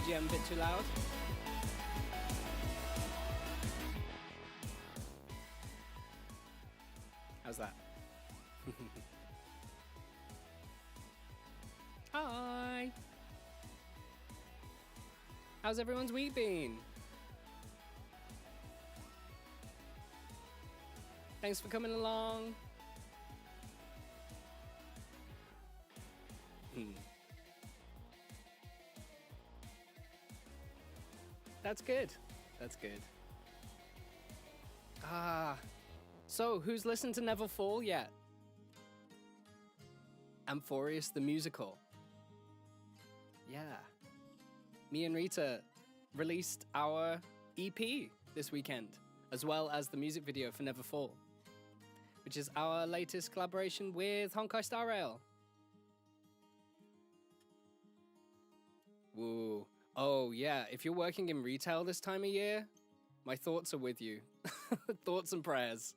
BGM a bit too loud? How's that? Hi! How's everyone's week been? Thanks for coming along. That's good. That's good. So who's listened to Never Fall yet? Amphorius the musical. Yeah. Me and Rita released our EP this weekend, as well as the music video for Never Fall, which is our latest collaboration with Honkai Star Rail. Woo. Oh yeah, if you're working in retail this time of year, my thoughts are with you. Thoughts and prayers.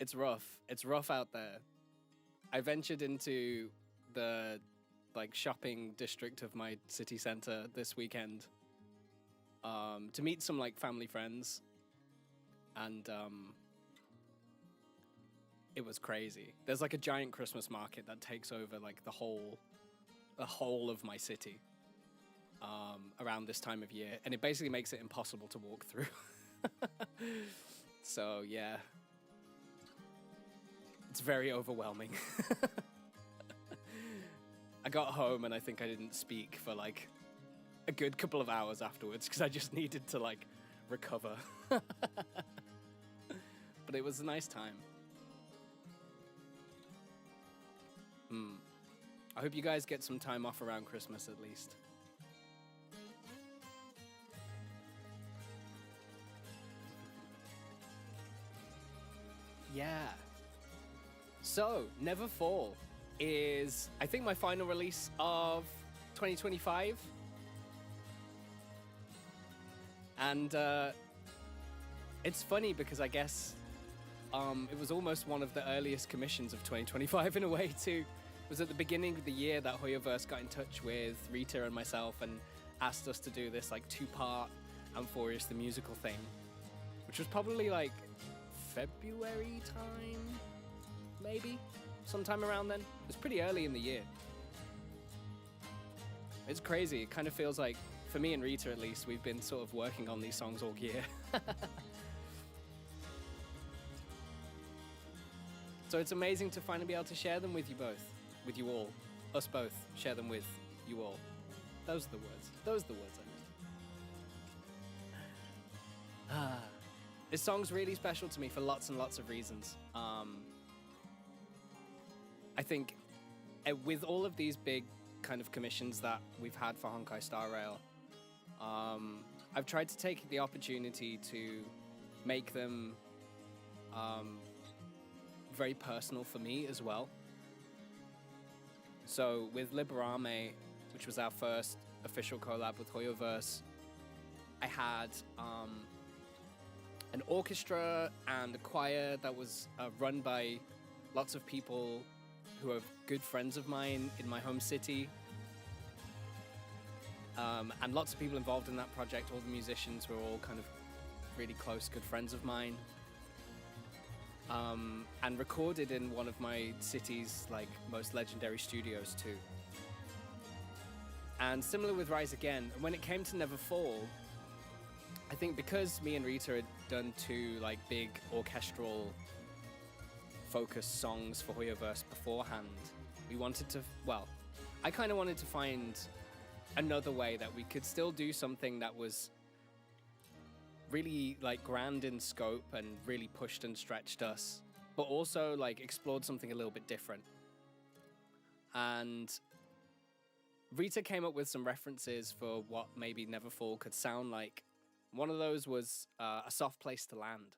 It's rough. It's rough out there. I ventured into the shopping district of my city center this weekend to meet some family friends, and it was crazy. There's a giant Christmas market that takes over the whole of my city around this time of year, and it basically makes it impossible to walk through. So yeah, it's very overwhelming. I got home and I think I didn't speak for a good couple of hours afterwards because I just needed to recover. But it was a nice time. I hope you guys get some time off around Christmas at least. Yeah. So, Never Fall is, I think, my final release of 2025. And it's funny because I guess it was almost one of the earliest commissions of 2025 in a way too. It was at the beginning of the year that Hoyoverse got in touch with Rita and myself and asked us to do this two-part Amphorius the musical thing, which was probably February time, maybe? Sometime around then. It was pretty early in the year. It's crazy. It kind of feels like, for me and Rita at least, we've been sort of working on these songs all year. So it's amazing to finally be able to share them with you both. With you all. Us both. Share them with you all. Those are the words. Those are the words I meant. This song's really special to me for lots and lots of reasons. I think with all of these big kind of commissions that we've had for Honkai Star Rail, I've tried to take the opportunity to make them very personal for me as well. So with Liberame, which was our first official collab with Hoyoverse, I had an orchestra and a choir that was run by lots of people who are good friends of mine in my home city. And lots of people involved in that project. All the musicians were all kind of really close, good friends of mine. And recorded in one of my city's most legendary studios too. And similar with Rise Again, when it came to Never Fall, I think because me and Rita had done two big orchestral focused songs for Hoyoverse beforehand, we wanted to, I kind of wanted to find another way that we could still do something that was really grand in scope and really pushed and stretched us, but also explored something a little bit different. And Rita came up with some references for what maybe Never Fall could sound like. One of those was A Soft Place to Land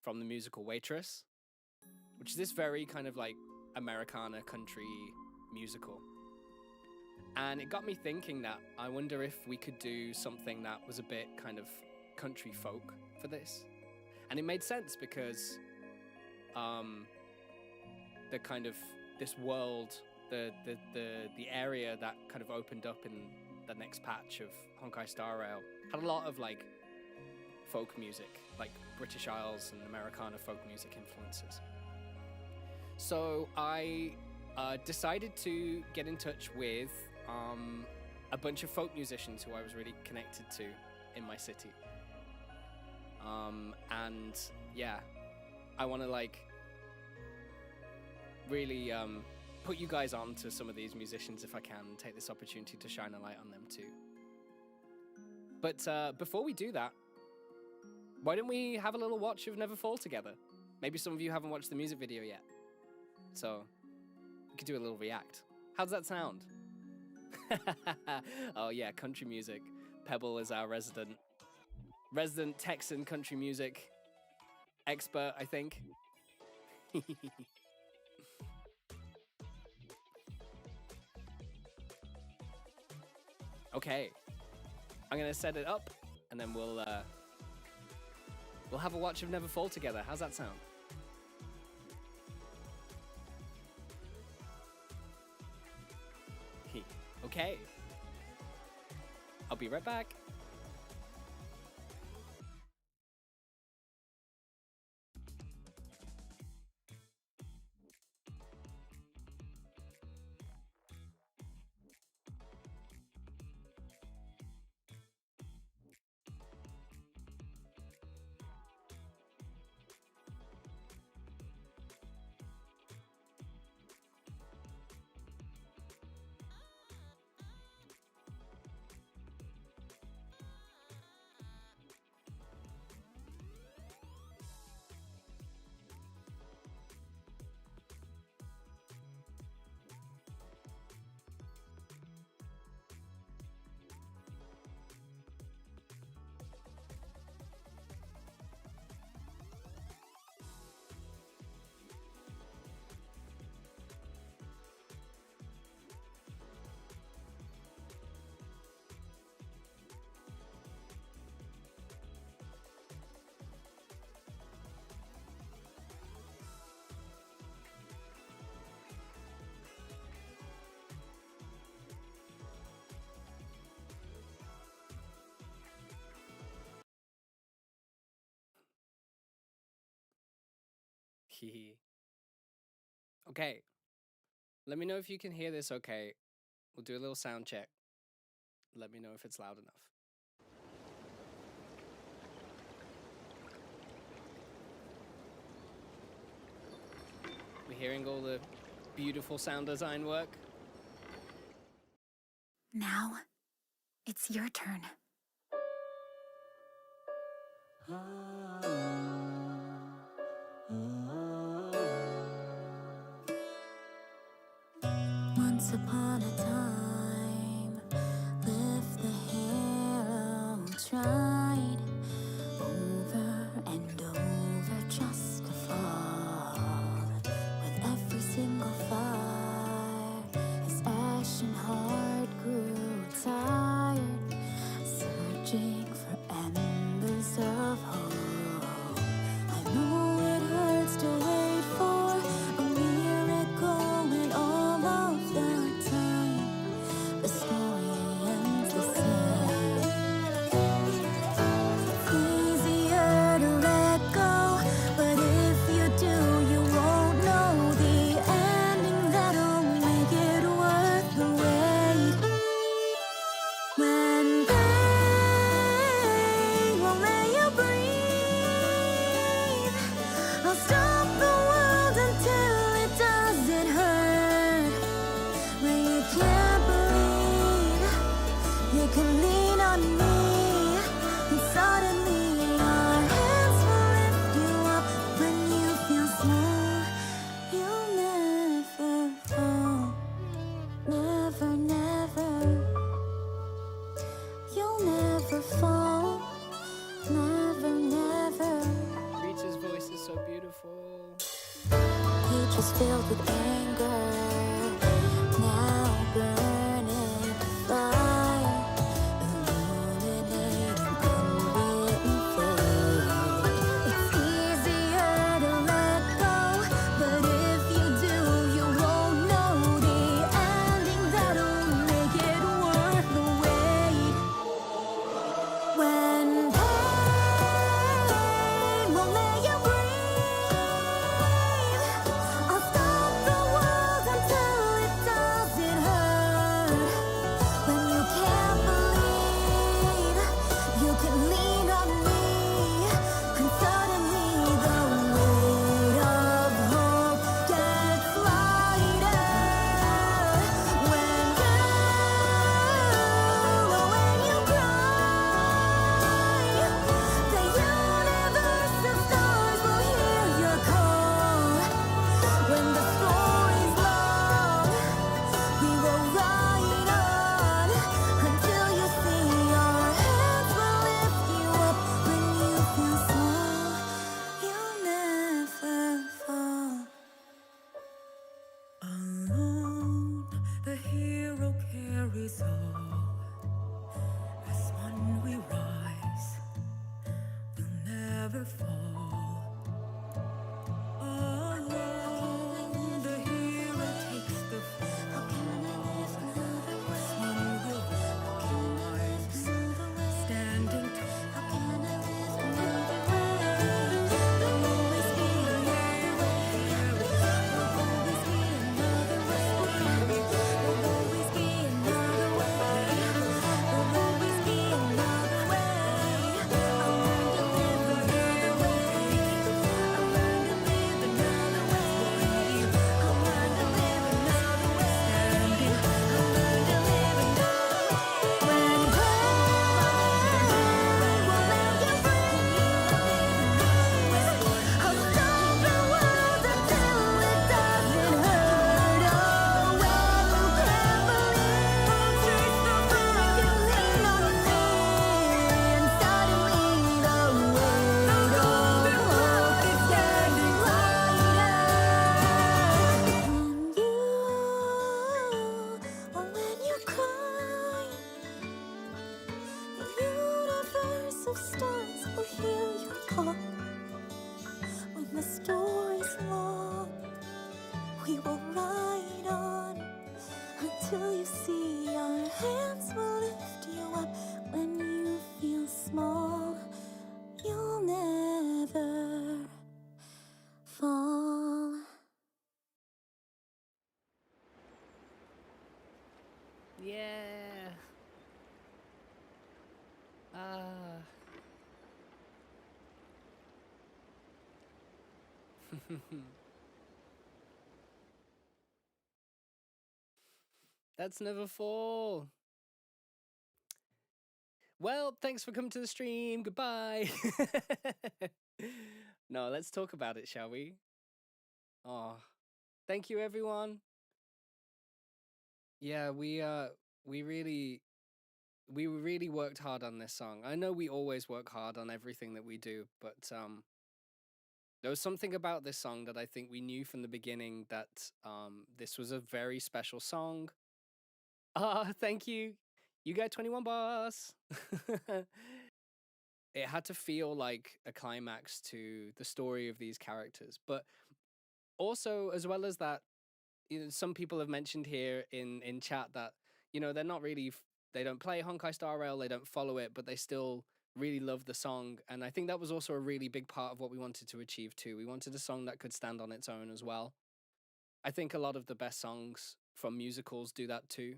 from the musical Waitress, which is this very kind of Americana country musical. And it got me thinking that I wonder if we could do something that was a bit kind of country folk for this. And it made sense because the kind of this world, the area that kind of opened up in the next patch of Honkai Star Rail had a lot of like folk music, like British Isles and Americana folk music influences. So I decided to get in touch with a bunch of folk musicians who I was really connected to in my city. And yeah, I want to like really put you guys on to some of these musicians if I can, and take this opportunity to shine a light on them too. But before we do that, why don't we have a little watch of Never Fall together? Maybe some of you haven't watched the music video yet, so we could do a little react. How does that sound? Oh yeah, country music. Pebble is our resident Texan country music expert, I think. Okay, I'm gonna set it up, and then we'll have a watch of Never Fall together. How's that sound? Okay, I'll be right back. Okay, let me know if you can hear this okay. We'll do a little sound check. Let me know if it's loud enough. We're hearing all the beautiful sound design work. Now, it's your turn. Once upon a time, lived the hero who tried over and over just to fall. With every single fire, his ashen heart grew tired, searching for embers of hope. I know it hurts to wait for a miracle when all of the time the story ends the same. Easier to let go, but if you do, you won't know the ending that'll make it worth the wait. When pain won't let you breathe, I'll stop the world until it doesn't hurt. When you can't believe, you can lean on me, and suddenly our hands will lift you up. When you feel small, you'll never fall. Never, never. You'll never fall. Never, never. Rita's voice is so beautiful. Pages filled with anger, now burning fire, illuminating unwritten fate. It's easier to let go, but if you do, you won't know the ending that'll make it worth the wait. That's Never Fall. Well, thanks for coming to the stream. Goodbye. No, let's talk about it, shall we? Oh, thank you, everyone. Yeah, we really worked hard on this song. I know we always work hard on everything that we do, but there was something about this song that I think we knew from the beginning that this was a very special song. Thank you. You got 21 bars. It had to feel like a climax to the story of these characters. But also, as well as that, some people have mentioned here in chat that, they're not really, they don't play Honkai Star Rail, they don't follow it, but they still really love the song. And I think that was also a really big part of what we wanted to achieve too. We wanted a song that could stand on its own as well. I think a lot of the best songs from musicals do that too.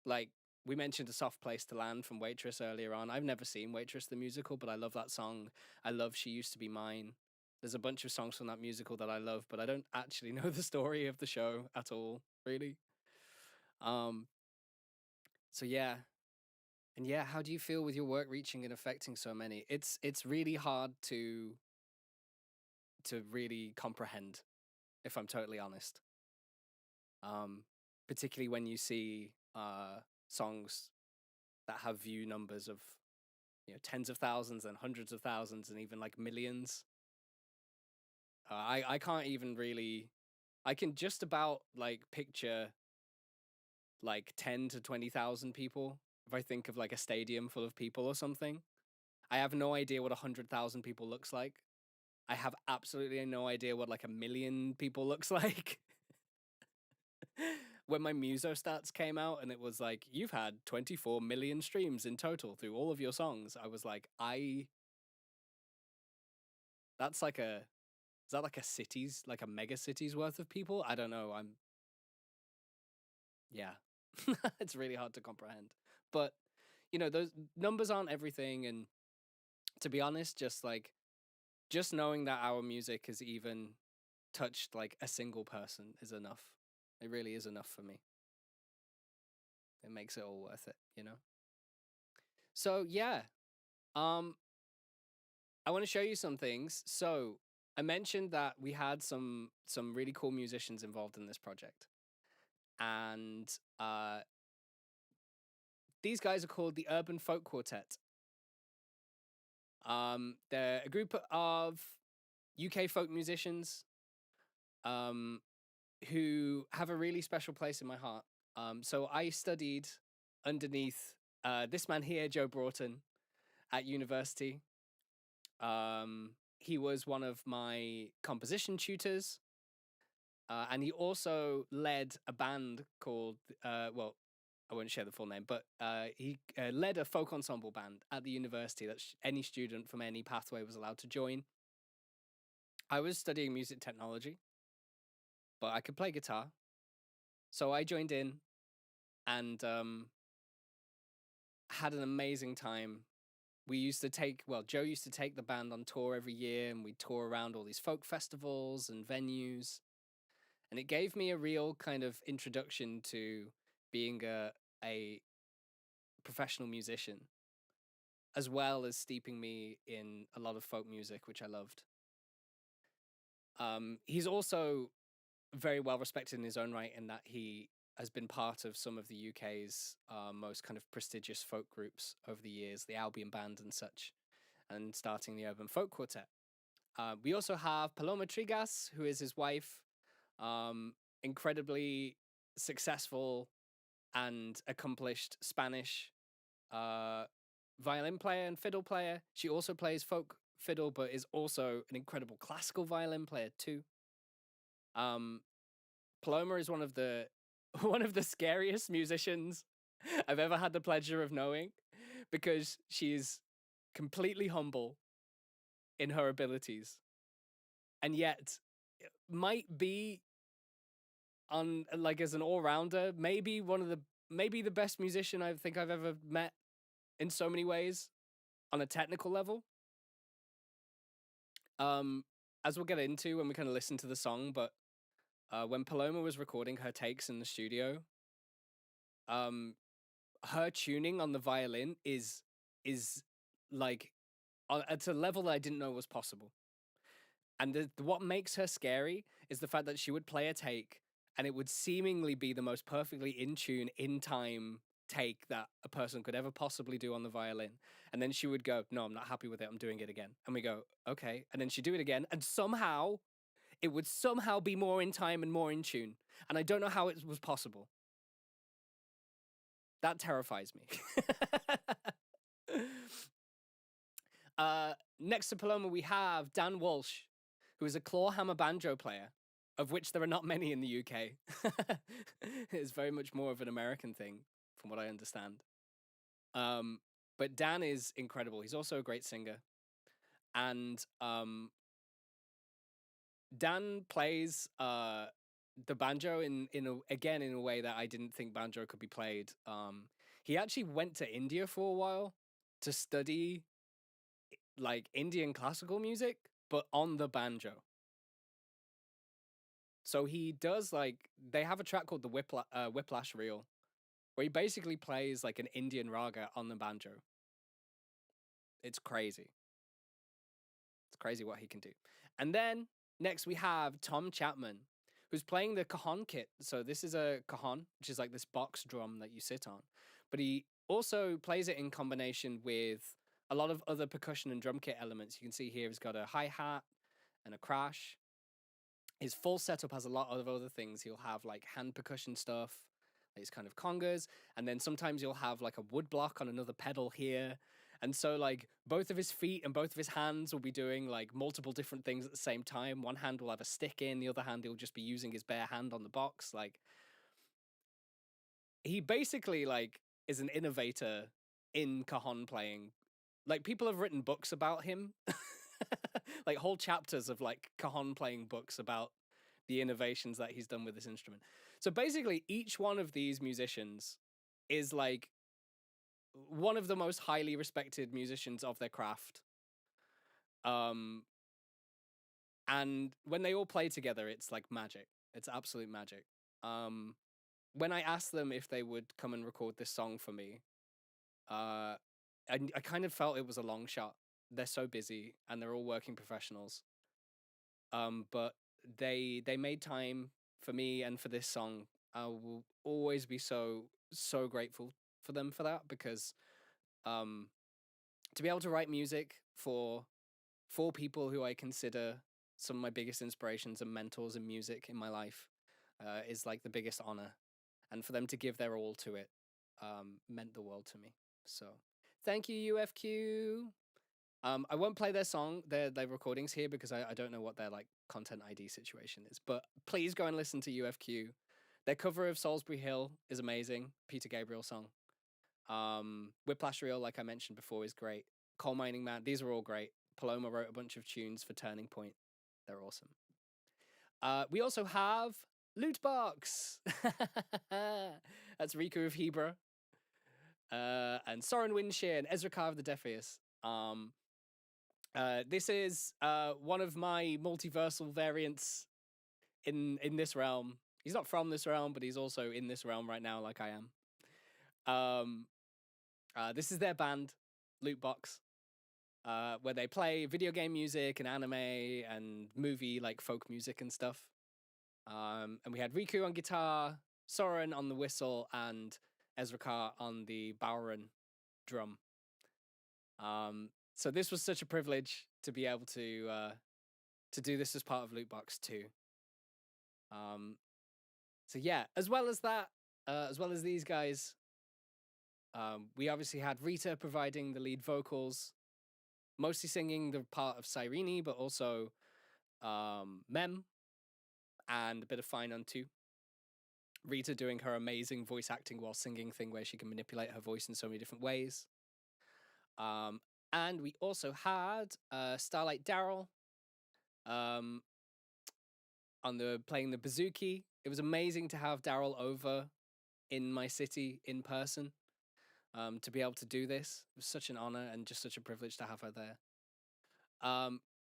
Like, we mentioned A Soft Place to Land from Waitress earlier on. I've never seen Waitress the musical, but I love that song. I love She Used to Be Mine. There's a bunch of songs from that musical that I love, but I don't actually know the story of the show at all, really. So yeah. And yeah, how do you feel with your work reaching and affecting so many? It's really hard to really comprehend, if I'm totally honest. Particularly when you see songs that have view numbers of tens of thousands and hundreds of thousands and even like millions. I can't even really. I can just about like picture like 10 to 20,000 people if I think of like a stadium full of people or something. I have no idea what 100,000 people looks like. I have absolutely no idea what like 1,000,000 people looks like. When my Muso stats came out and it was like, you've had 24 million streams in total through all of your songs, I was like, that's like is that like a city's, like a mega city's worth of people? I don't know. Yeah. It's really hard to comprehend. But, those numbers aren't everything. And to be honest, just knowing that our music has even touched like a single person is enough. It really is enough for me. It makes it all worth it. So yeah, I want to show you some things. So I mentioned that we had some really cool musicians involved in this project, and these guys are called the Urban Folk Quartet. They're a group of UK folk musicians who have a really special place in my heart. So I studied underneath this man here, Joe Broughton, at university. He was one of my composition tutors, and he also led a band called, well, I won't share the full name, but he led a folk ensemble band at the university that any student from any pathway was allowed to join. I was studying music technology, but I could play guitar. So I joined in and had an amazing time. We used to Joe used to take the band on tour every year, and we'd tour around all these folk festivals and venues. And it gave me a real kind of introduction to being a professional musician, as well as steeping me in a lot of folk music, which I loved. He's also very well respected in his own right in that he has been part of some of the UK's most kind of prestigious folk groups over the years, the Albion Band and such, and starting the Urban Folk Quartet. We also have Paloma Trigas, who is his wife, incredibly successful and accomplished Spanish violin player and fiddle player. She also plays folk fiddle, but is also an incredible classical violin player too. Paloma is one of the scariest musicians I've ever had the pleasure of knowing, because she's completely humble in her abilities, and yet might be on like as an all-rounder, maybe the best musician I think I've ever met in so many ways on a technical level. as we'll get into when we kind of listen to the song, but when Paloma was recording her takes in the studio, um, her tuning on the violin is like at a level that I didn't know was possible. And what makes her scary is the fact that she would play a take and it would seemingly be the most perfectly in tune, in time take that a person could ever possibly do on the violin. And then she would go, "No, I'm not happy with it. I'm doing it again." And we go, "Okay." And then she'd do it again. And somehow it would somehow be more in time and more in tune. And I don't know how it was possible. That terrifies me. Next to Paloma, we have Dan Walsh, who is a clawhammer banjo player, of which there are not many in the UK. It's very much more of an American thing, from what I understand. But Dan is incredible. He's also a great singer. And Dan plays the banjo in a way that I didn't think banjo could be played. He actually went to India for a while to study like Indian classical music, but on the banjo. So he does like they have a track called the Whiplash Reel, where he basically plays like an Indian raga on the banjo. It's crazy. It's crazy what he can do. And then next we have Tom Chapman, who's playing the cajon kit. So this is a cajon, which is like this box drum that you sit on. But he also plays it in combination with a lot of other percussion and drum kit elements. You can see here he's got a hi-hat and a crash. His full setup has a lot of other things. He'll have like hand percussion stuff, these kind of congas, and then sometimes you'll have like a wood block on another pedal here. And so like both of his feet and both of his hands will be doing like multiple different things at the same time. One hand will have a stick in, the other hand he'll just be using his bare hand on the box. Like he basically like is an innovator in cajon playing. Like people have written books about him. Like whole chapters of like cajon playing books about the innovations that he's done with this instrument. So basically each one of these musicians is like one of the most highly respected musicians of their craft. And when they all play together, it's like magic. It's absolute magic. When I asked them if they would come and record this song for me, I kind of felt it was a long shot. They're so busy and they're all working professionals. But they made time for me and for this song. I will always be so grateful for them for that, because to be able to write music for people who I consider some of my biggest inspirations and mentors in music in my life is like the biggest honor, and for them to give their all to it meant the world to me. So thank you, UFQ. I won't play their song, their recordings here, because I don't know what their like content ID situation is. But please go and listen to UFQ. Their cover of Salisbury Hill is amazing. Peter Gabriel song. Whiplash Reel, like I mentioned before, is great. Coal Mining Man, these are all great. Paloma wrote a bunch of tunes for Turning Point. They're awesome. We also have Lootbox. That's Riku of Hebra. And Soren Winshire and Ezra Carr of the Defius. This is one of my multiversal variants in this realm. He's not from this realm, but he's also in this realm right now, like I am. This is their band, Lootbox, where they play video game music and anime and movie like folk music and stuff. And we had Riku on guitar, Soren on the whistle, and Ezra Carr on the Bowron drum. So this was such a privilege to be able to do this as part of Lootbox too. So yeah, as well as that, as well as these guys, we obviously had Rita providing the lead vocals, mostly singing the part of Cyrene, but also Mem and a bit of Finon too. Rita doing her amazing voice acting while singing thing where she can manipulate her voice in so many different ways. And we also had Starlight Daryl on playing the bouzouki. It was amazing to have Daryl over in my city in person, to be able to do this. It was such an honor and just such a privilege to have her there.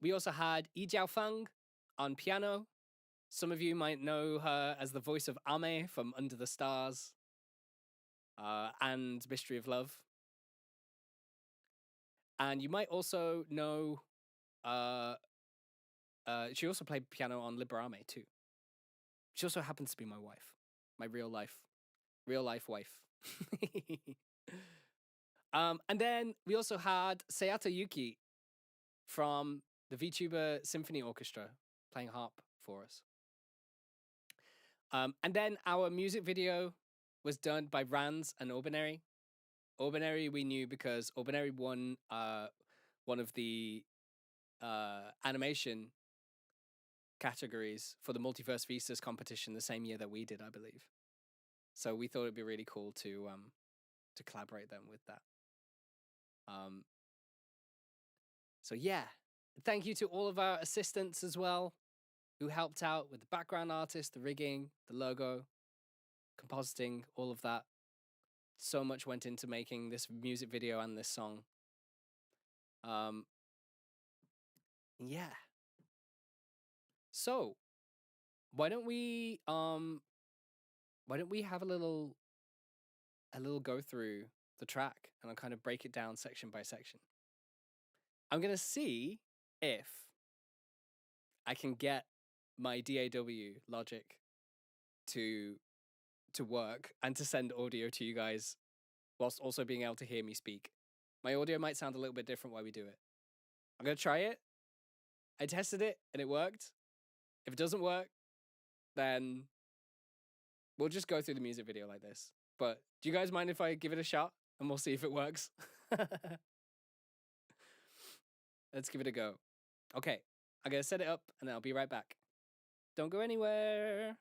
we also had Yi Jiaofeng on piano. Some of you might know her as the voice of Ame from Under the Stars and Mystery of Love. And you might also know she also played piano on Liberame too. She also happens to be my wife, my real life wife. And then we also had Seata Yuki from the VTuber Symphony Orchestra playing harp for us. And then our music video was done by Rans and Ordinary. Ordinary we knew because Ordinary won one of the animation categories for the Multiverse Vistas competition the same year that we did, I believe. So we thought it'd be really cool to collaborate them with that. So yeah, thank you to all of our assistants as well, who helped out with the background artist, the rigging, the logo, compositing, all of that. So much went into making this music video and this song. Yeah. So why don't we have a little go through the track, and I'll kind of break it down section by section. I'm gonna see if I can get my DAW Logic to work and to send audio to you guys whilst also being able to hear me speak. My audio might sound a little bit different while we do it. I'm gonna try it. I tested it and it worked. If it doesn't work, then we'll just go through the music video like this. But do you guys mind if I give it a shot and we'll see if it works? Let's give it a go. Okay, I'm gonna set it up and then I'll be right back. Don't go anywhere.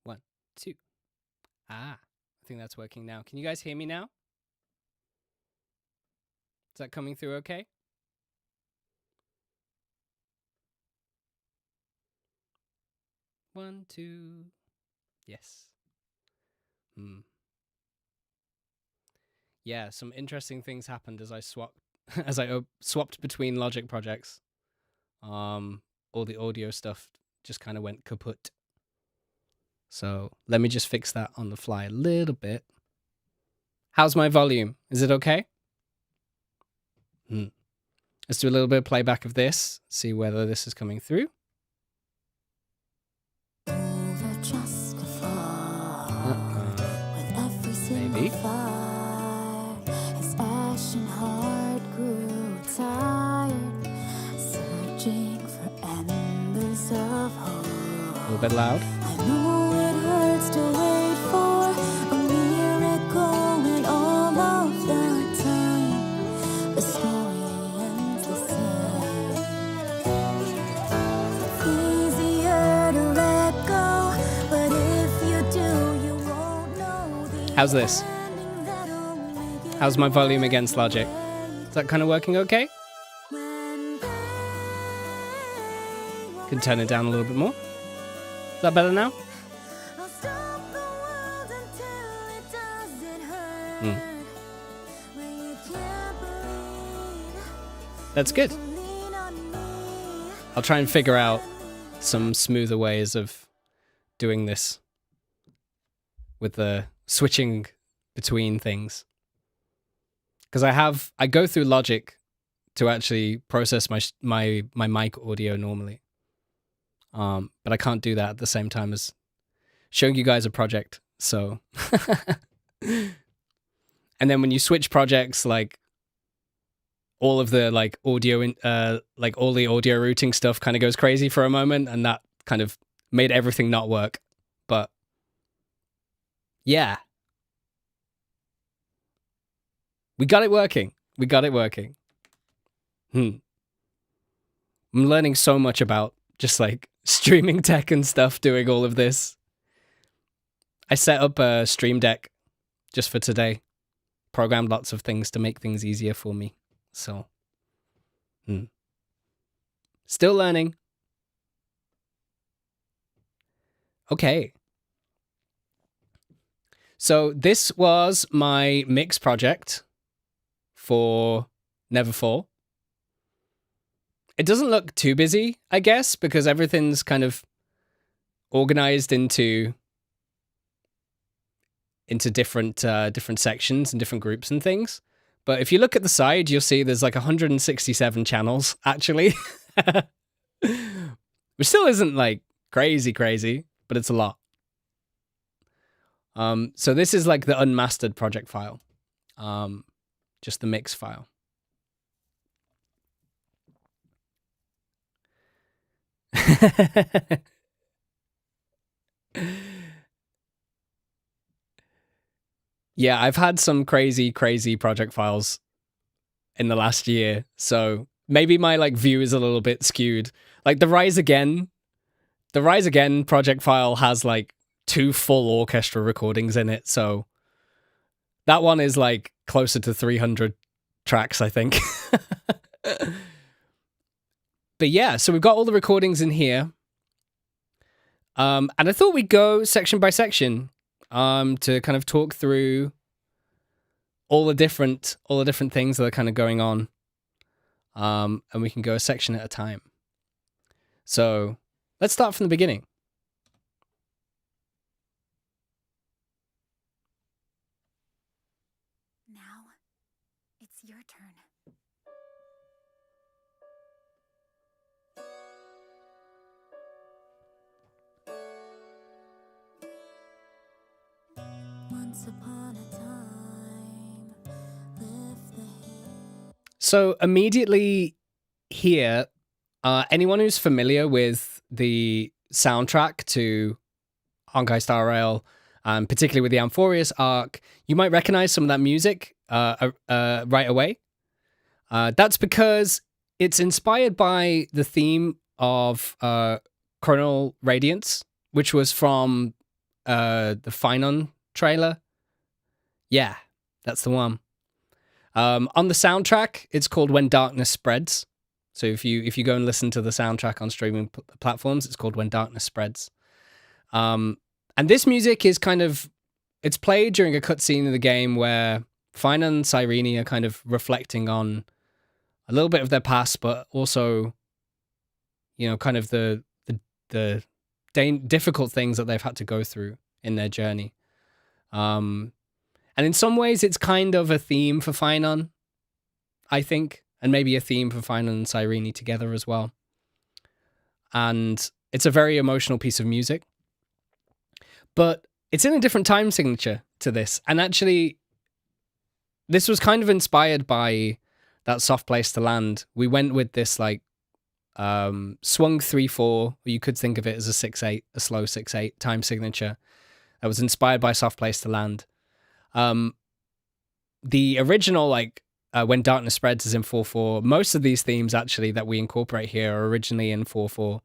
One, two. I think that's working now. Can you guys hear me now? Is that coming through okay? One, two. Yes. Yeah, some interesting things happened as I swapped swapped between Logic projects. All the audio stuff just kind of went kaput. So let me just fix that on the fly a little bit. How's my volume? Is it okay? Let's do a little bit of playback of this, see whether this is coming through. Maybe. His ashen heart grew tired piece of hope. A little bit loud. I know it hurts to wait for a miracle when all of the time the story ends the same. It's easier to let go, but if you do, you won't know the How's this? ending that'll make it How's my volume against Logic? Is that kind of working okay? when Can turn it down a little bit more. Is that better now? I'll stop the world until it doesn't hurt. Mm. When you can't believe That's good. you lean on me. I'll try and figure out some smoother ways of doing this with the switching between things. Because I go through Logic to actually process my mic audio normally. But I can't do that at the same time as showing you guys a project. So, and then when you switch projects, like all of the like audio, like all the audio routing stuff kind of goes crazy for a moment, and that kind of made everything not work. But yeah, we got it working. We got it working. I'm learning so much about just like streaming tech and stuff doing all of this. I set up a Stream Deck just for today. Programmed lots of things to make things easier for me. So, still learning. Okay. So this was my mix project for Neverfall. It doesn't look too busy, I guess, because everything's kind of organized into different sections and different groups and things. But if you look at the side, you'll see there's like 167 channels, actually. Which still isn't like crazy, but it's a lot. So this is like the unmastered project file. Just the mix file. Yeah, I've had some crazy project files in the last year, so maybe my like view is a little bit skewed. Like the Rise Again project file has like 2 full orchestra recordings in it, so that one is like closer to 300 tracks, I think. But yeah, so we've got all the recordings in here. And I thought we'd go section by section to kind of talk through all the different things that are kind of going on. And we can go a section at a time. So let's start from the beginning. Now, it's your turn. Once upon a time, lift the heat. So immediately here, anyone who's familiar with the soundtrack to Honkai Star Rail, particularly with the Amphorius arc, you might recognize some of that music right away. That's because it's inspired by the theme of Chronal Radiance, which was from the Finon trailer. Yeah, that's the one. On the soundtrack, it's called When Darkness Spreads. So if you go and listen to the soundtrack on streaming platforms, it's called When Darkness Spreads. And this music is kind of, it's played during a cutscene in the game where Finon and Cyrene are kind of reflecting on a little bit of their past, but also, you know, kind of the difficult things that they've had to go through in their journey. And in some ways, it's kind of a theme for Finon, I think, and maybe a theme for Finon and Cyrene together as well. And it's a very emotional piece of music. But it's in a different time signature to this. And actually, this was kind of inspired by that Soft Place to Land. We went with this, like, swung 3/4, or you could think of it as a 6/8, a slow 6/8 time signature that was inspired by Soft Place to Land. The original, like, When Darkness Spreads is in 4/4. Most of these themes, actually, that we incorporate here are originally in 4/4.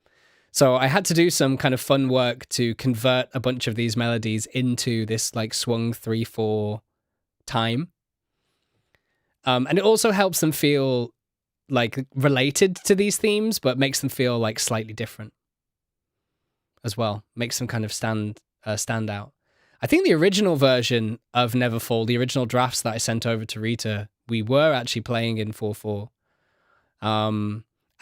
So I had to do some kind of fun work to convert a bunch of these melodies into this, like, swung 3/4 time. And it also helps them feel, like, related to these themes, but makes them feel, like, slightly different as well. Makes them kind of stand out. I think the original version of Neverfall, the original drafts that I sent over to Rita, we were actually playing in 4/4.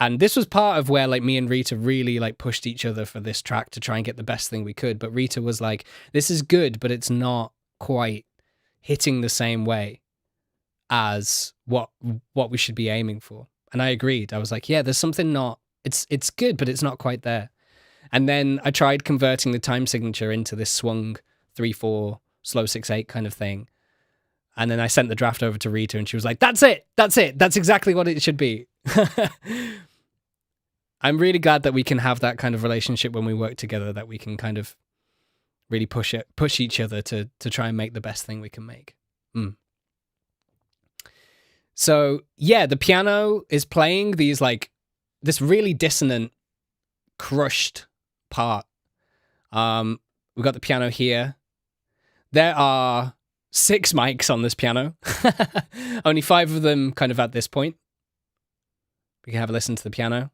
And this was part of where, like, me and Rita really, like, pushed each other for this track to try and get the best thing we could. But Rita was like, this is good, but it's not quite hitting the same way as what we should be aiming for. And I agreed. I was like, yeah, there's something not, it's good, but it's not quite there. And then I tried converting the time signature into this swung 3/4, slow 6/8 kind of thing. And then I sent the draft over to Rita and she was like, that's it. That's exactly what it should be. I'm really glad that we can have that kind of relationship when we work together, that we can kind of really push each other to try and make the best thing we can make. So yeah, the piano is playing these, like, this really dissonant, crushed part. We've got the piano here. There are 6 mics on this piano. Only 5 of them kind of at this point. We can have a listen to the piano.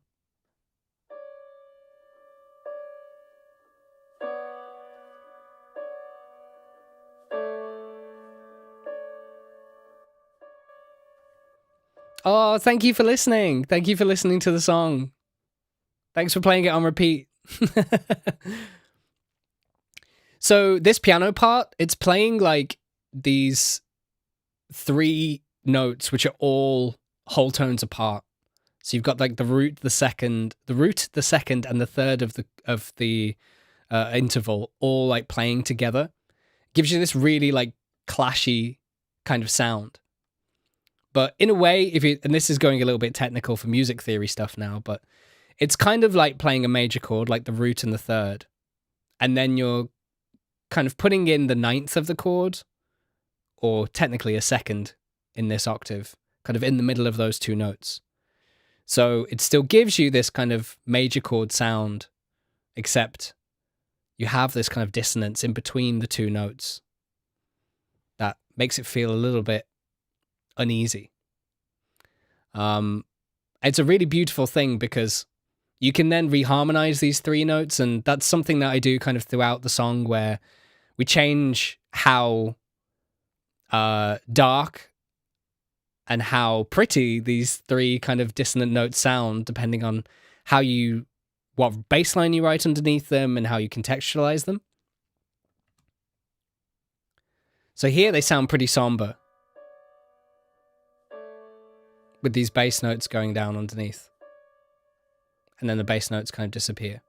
Oh, thank you for listening. Thank you for listening to the song. Thanks for playing it on repeat. So this piano part, it's playing, like, these 3 notes, which are all whole tones apart. So you've got, like, the root, the second, and the third of the interval, all, like, playing together. Gives you this really, like, clashy kind of sound. But in a way, and this is going a little bit technical for music theory stuff now, but it's kind of like playing a major chord, like the root and the third, and then you're kind of putting in the 9th of the chord, or technically a second in this octave, kind of in the middle of those 2 notes. So it still gives you this kind of major chord sound, except you have this kind of dissonance in between the 2 notes that makes it feel a little bit uneasy. It's a really beautiful thing because you can then reharmonize these 3 notes, and that's something that I do kind of throughout the song, where we change how dark and how pretty these 3 kind of dissonant notes sound, depending on what bass line you write underneath them and how you contextualize them. So here they sound pretty somber, with these bass notes going down underneath. And then the bass notes kind of disappear.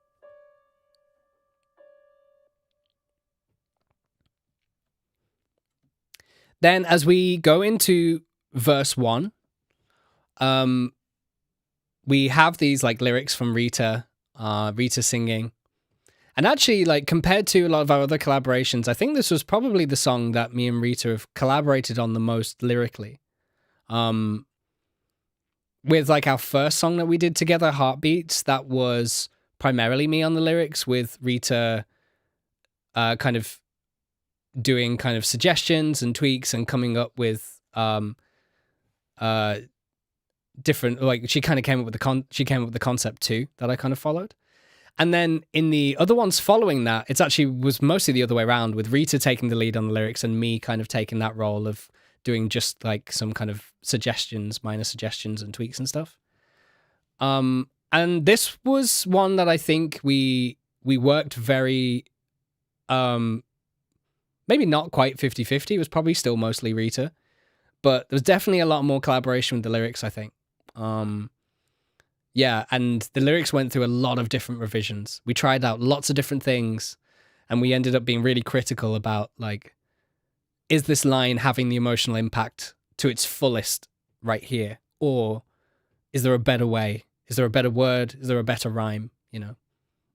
Then as we go into verse 1, we have these, like, lyrics from Rita singing. And actually, like, compared to a lot of our other collaborations, I think this was probably the song that me and Rita have collaborated on the most lyrically. With, like, our first song that we did together, Heartbeats, that was primarily me on the lyrics, with Rita kind of doing kind of suggestions and tweaks and coming up with different, like, she kind of came up with the concept too that I kind of followed. And then in the other ones following that, it's actually was mostly the other way around, with Rita taking the lead on the lyrics and me kind of taking that role of doing just, like, some kind of minor suggestions and tweaks and stuff. And this was one that I think we worked very, maybe not quite 50-50. It was probably still mostly Rita, but there was definitely a lot more collaboration with the lyrics, I think. Yeah, and the lyrics went through a lot of different revisions. We tried out lots of different things, and we ended up being really critical about, like, is this line having the emotional impact to its fullest right here? Or is there a better way? Is there a better word? Is there a better rhyme? You know,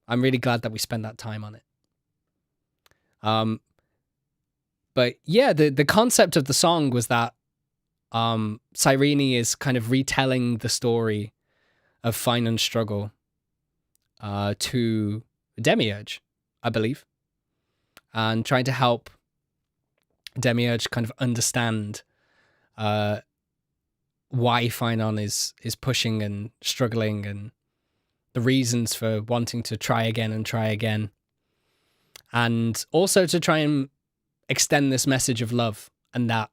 I'm really glad that we spent that time on it. But yeah, the concept of the song was that Cyrene is kind of retelling the story of Finon's struggle to Demiurge, I believe, and trying to help Demiurge kind of understand why Finon is pushing and struggling, and the reasons for wanting to try again, and also to try and extend this message of love, and that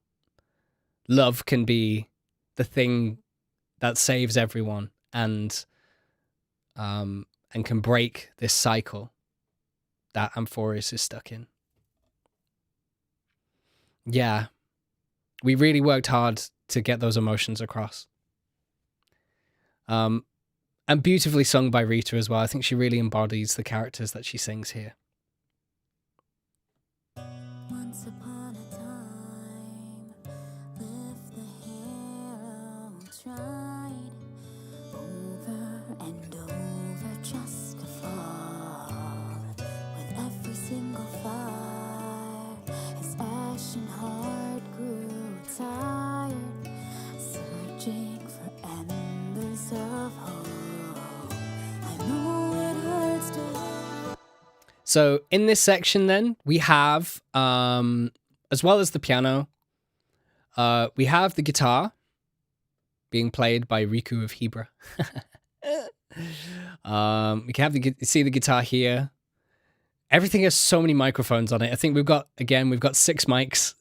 love can be the thing that saves everyone, and can break this cycle that Amphorius is stuck in. Yeah, we really worked hard to get those emotions across. And beautifully sung by Rita as well. I think she really embodies the characters that she sings here. Once upon a time, lived the hero tried over and over just to fall. With every single fire, his ashen heart grew tired, searching for embers of hope. I know it hurts to. So in this section then, we have, as well as the piano, we have the guitar being played by Riku of Hebra. We can have see the guitar here. Everything has so many microphones on it. I think we've got 6 mics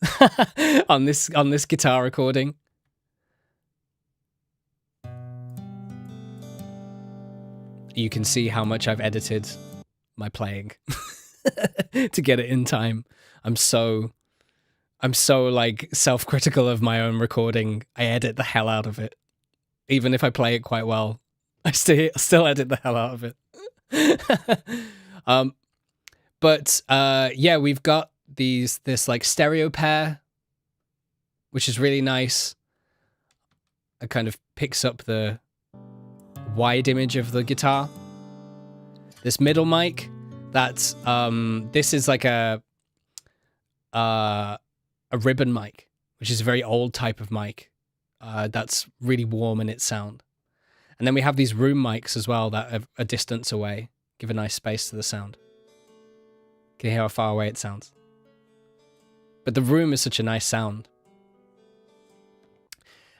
on this guitar recording. You can see how much I've edited my playing to get it in time. I'm so like self-critical of my own recording. I edit the hell out of it. Even if I play it quite well, I still edit the hell out of it. But yeah, we've got this like stereo pair, which is really nice. It kind of picks up the wide image of the guitar. This middle mic, that's this is like a ribbon mic, which is a very old type of mic that's really warm in its sound. And then we have these room mics as well that are a distance away, give a nice space to the sound. Can you hear how far away it sounds? But the room is such a nice sound.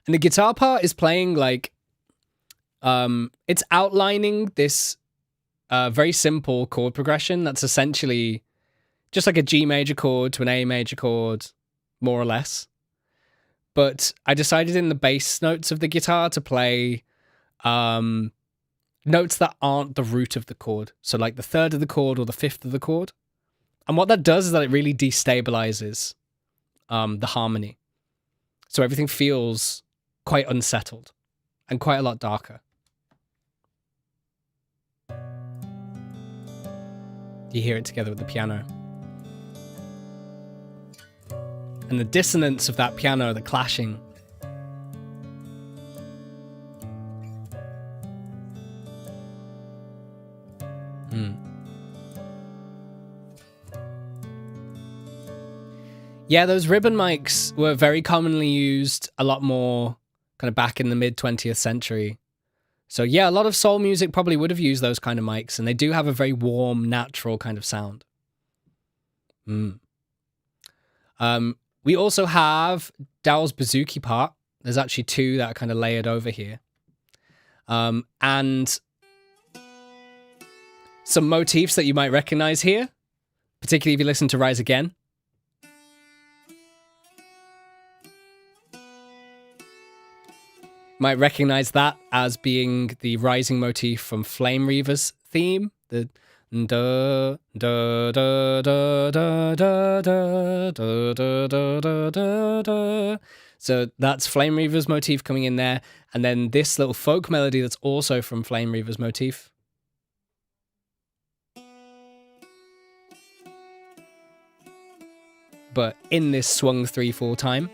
And the guitar part is playing like it's outlining this very simple chord progression that's essentially just like a G major chord to an A major chord, more or less. But I decided in the bass notes of the guitar to play notes that aren't the root of the chord. So like the third of the chord or the fifth of the chord. And what that does is that it really destabilizes the harmony. So everything feels quite unsettled and quite a lot darker. You hear it together with the piano. And the dissonance of that piano, the clashing. Yeah, those ribbon mics were very commonly used, a lot more kind of back in the mid 20th century. So yeah, a lot of soul music probably would have used those kind of mics, and they do have a very warm, natural kind of sound. We also have Dowell's bouzouki part. There's actually 2 that are kind of layered over here. And some motifs that you might recognize here, particularly if you listen to Rise Again. Might recognize that as being the rising motif from Flame Reaver's theme. The da da da da da da da da da da da da. So that's Flame Reaver's motif coming in there, and then this little folk melody that's also from Flame Reaver's motif. But in this swung 3/4 time.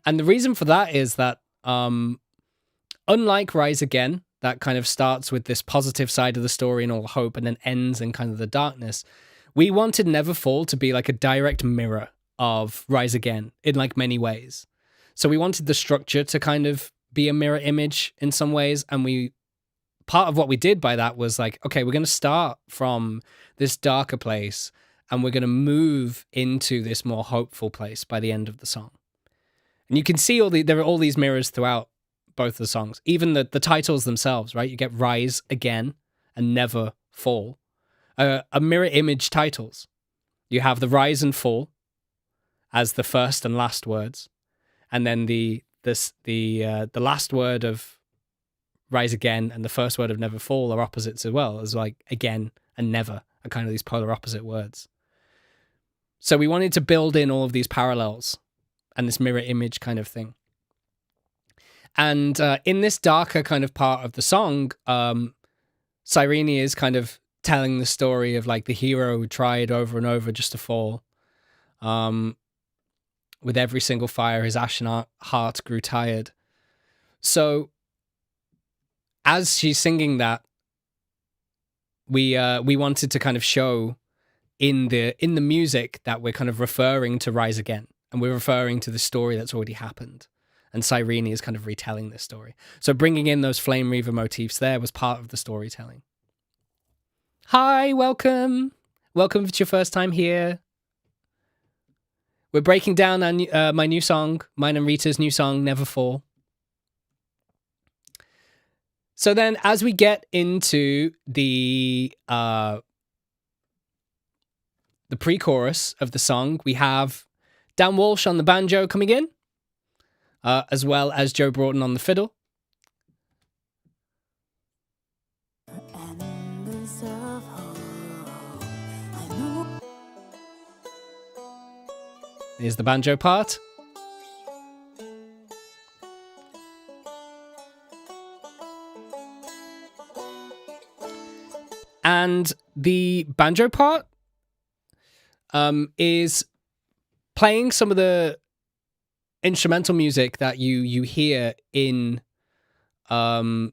And the reason for that is that unlike Rise Again, that kind of starts with this positive side of the story and all hope and then ends in kind of the darkness, we wanted Neverfall to be like a direct mirror of Rise Again in like many ways. So we wanted the structure to kind of be a mirror image in some ways, and part of what we did by that was like, okay, we're going to start from this darker place and we're going to move into this more hopeful place by the end of the song. And you can see there are all these mirrors throughout both the songs, even the titles themselves, right? You get Rise Again and Never Fall, are mirror image titles. You have the rise and fall as the first and last words, and then the last word of Rise Again and the first word of Never Fall are opposites as well, as like again and never are kind of these polar opposite words. So we wanted to build in all of these parallels and this mirror image kind of thing. And in this darker kind of part of the song, Cyrene is kind of telling the story of like the hero who tried over and over just to fall. With every single fire, his ashen heart grew tired. So as she's singing that, we wanted to kind of show in the music that we're kind of referring to Rise Again, and we're referring to the story that's already happened. And Cyrene is kind of retelling this story. So bringing in those Flame Reaver motifs there was part of the storytelling. Hi, welcome. Welcome if it's your first time here. We're breaking down my new song, mine and Rita's new song, Never Fall. So then as we get into the pre-chorus of the song, we have Dan Walsh on the banjo coming in, as well as Joe Broughton on the fiddle. Here's the banjo part. And the banjo part is playing some of the instrumental music that you hear in the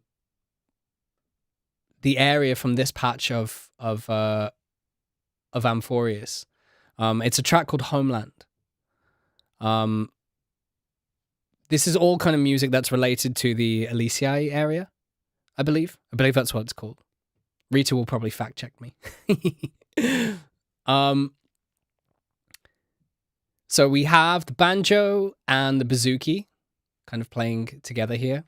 area from this patch of Amphorius. It's a track called Homeland. This is all kind of music that's related to the Elysiae area, I believe. I believe that's what it's called. Rita will probably fact check me. So we have the banjo and the bouzouki kind of playing together here.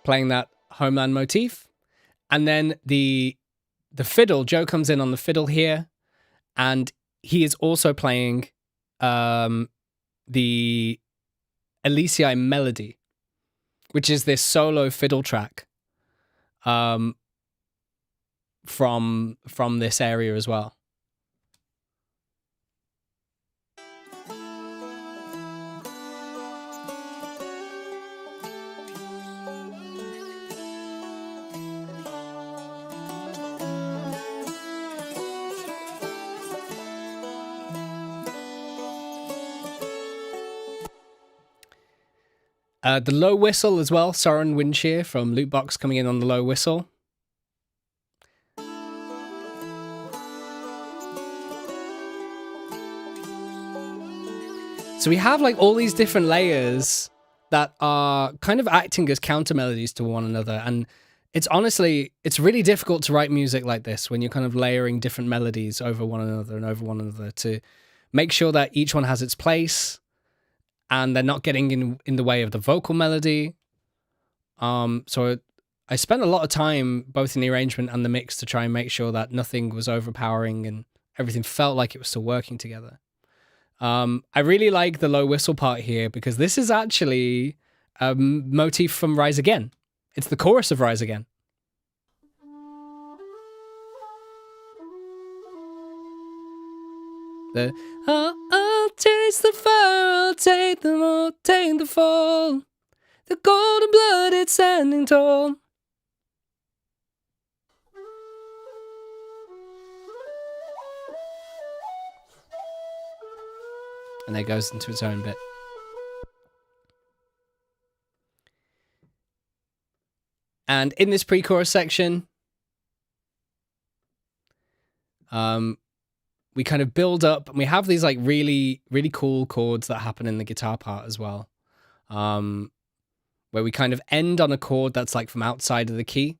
Playing that Homeland motif. And then the fiddle, Joe comes in on the fiddle here, and he is also playing the Elysiae melody, which is this solo fiddle track from this area as well. The low whistle as well, Soren Windshear from Lootbox coming in on the low whistle. So we have like all these different layers that are kind of acting as counter melodies to one another. And it's really difficult to write music like this when you're kind of layering different melodies over one another to make sure that each one has its place and they're not getting in the way of the vocal melody. So I spent a lot of time both in the arrangement and the mix to try and make sure that nothing was overpowering and everything felt like it was still working together. I really like the low whistle part here because this is actually a motif from Rise Again. It's the chorus of Rise Again. I'll taste the fire, I'll take them all, take the fall. The golden blood, it's standing tall. And then it goes into its own bit. And in this pre-chorus section, we kind of build up, and we have these like really, really cool chords that happen in the guitar part as well. Where we kind of end on a chord that's like from outside of the key.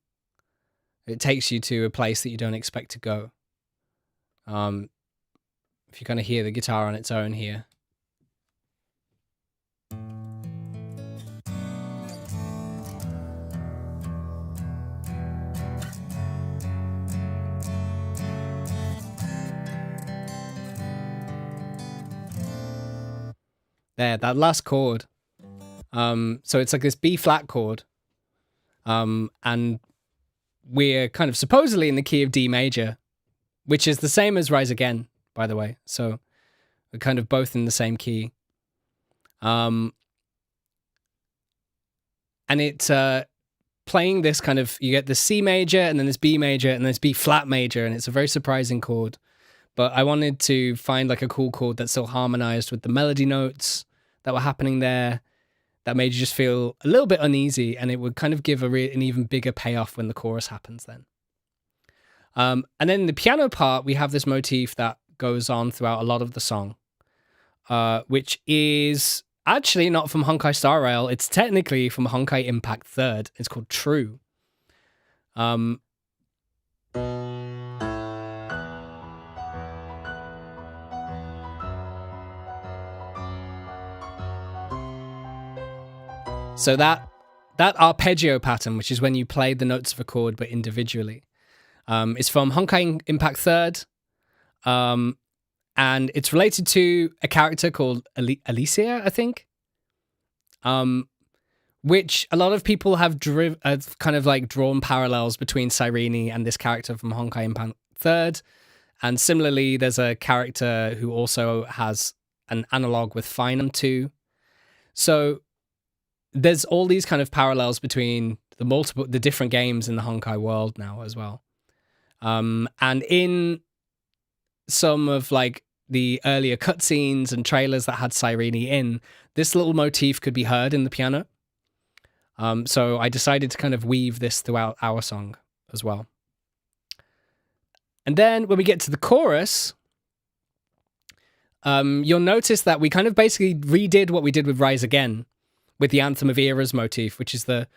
It takes you to a place that you don't expect to go. If you kind of hear the guitar on its own here. There, that last chord. So it's like this B flat chord. And we're kind of supposedly in the key of D major, which is the same as Rise Again, by the way. So we're kind of both in the same key. And it's playing this kind of, you get the C major and then this B major and this B flat major, and it's a very surprising chord. But I wanted to find like a cool chord that still harmonized with the melody notes that were happening there, that made you just feel a little bit uneasy, and it would kind of give an even bigger payoff when the chorus happens then. And then in the piano part, we have this motif that goes on throughout a lot of the song, which is actually not from Honkai Star Rail. It's technically from Honkai Impact 3rd. It's called True. So that arpeggio pattern, which is when you play the notes of a chord but individually, is from Honkai Impact 3rd. And it's related to a character called Alicia, I think. Which a lot of people have kind of like drawn parallels between Cyrene and this character from Honkai Impact 3rd. And similarly, there's a character who also has an analog with Finam 2. So there's all these kind of parallels between the different games in the Honkai world now as well. And in some of like the earlier cutscenes and trailers that had Cyrene in, this little motif could be heard in the piano. So I decided to kind of weave this throughout our song as well. And then when we get to the chorus, you'll notice that we kind of basically redid what we did with Rise Again, with the Anthem of Eras motif, which is the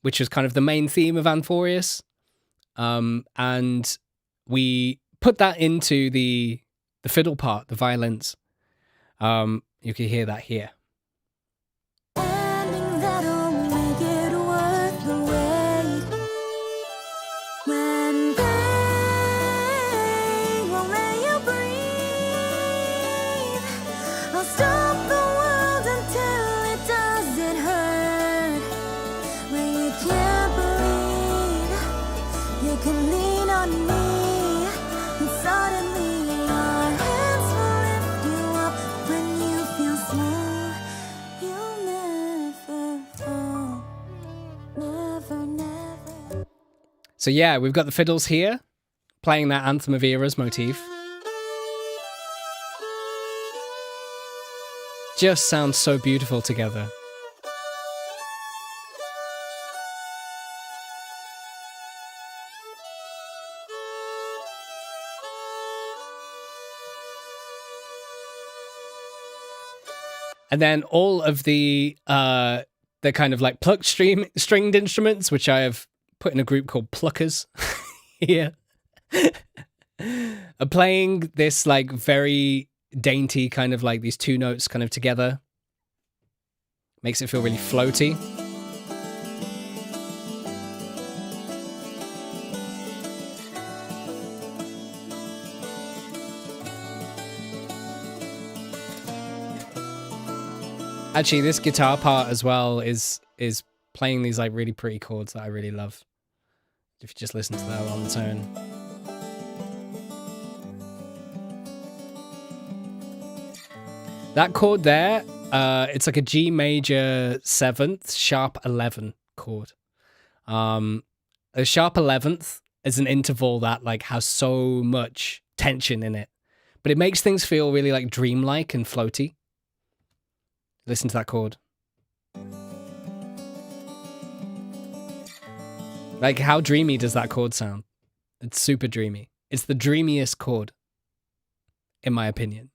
which is kind of the main theme of Anthorius. And we put that into the fiddle part, the violins. You can hear that here. So yeah, we've got the fiddles here, playing that Anthem of Eras motif. Just sounds so beautiful together. And then all of the kind of like plucked stringed instruments, which I have put in a group called Pluckers here, are playing this like very dainty kind of like these two notes kind of together. Makes it feel really floaty. Actually, this guitar part as well is playing these like really pretty chords that I really love. If you just listen to that on its own. That chord there, it's like a G major 7th, sharp 11 chord. A sharp 11th is an interval that like has so much tension in it, but it makes things feel really like dreamlike and floaty. Listen to that chord. Like, how dreamy does that chord sound? It's super dreamy. It's the dreamiest chord, in my opinion.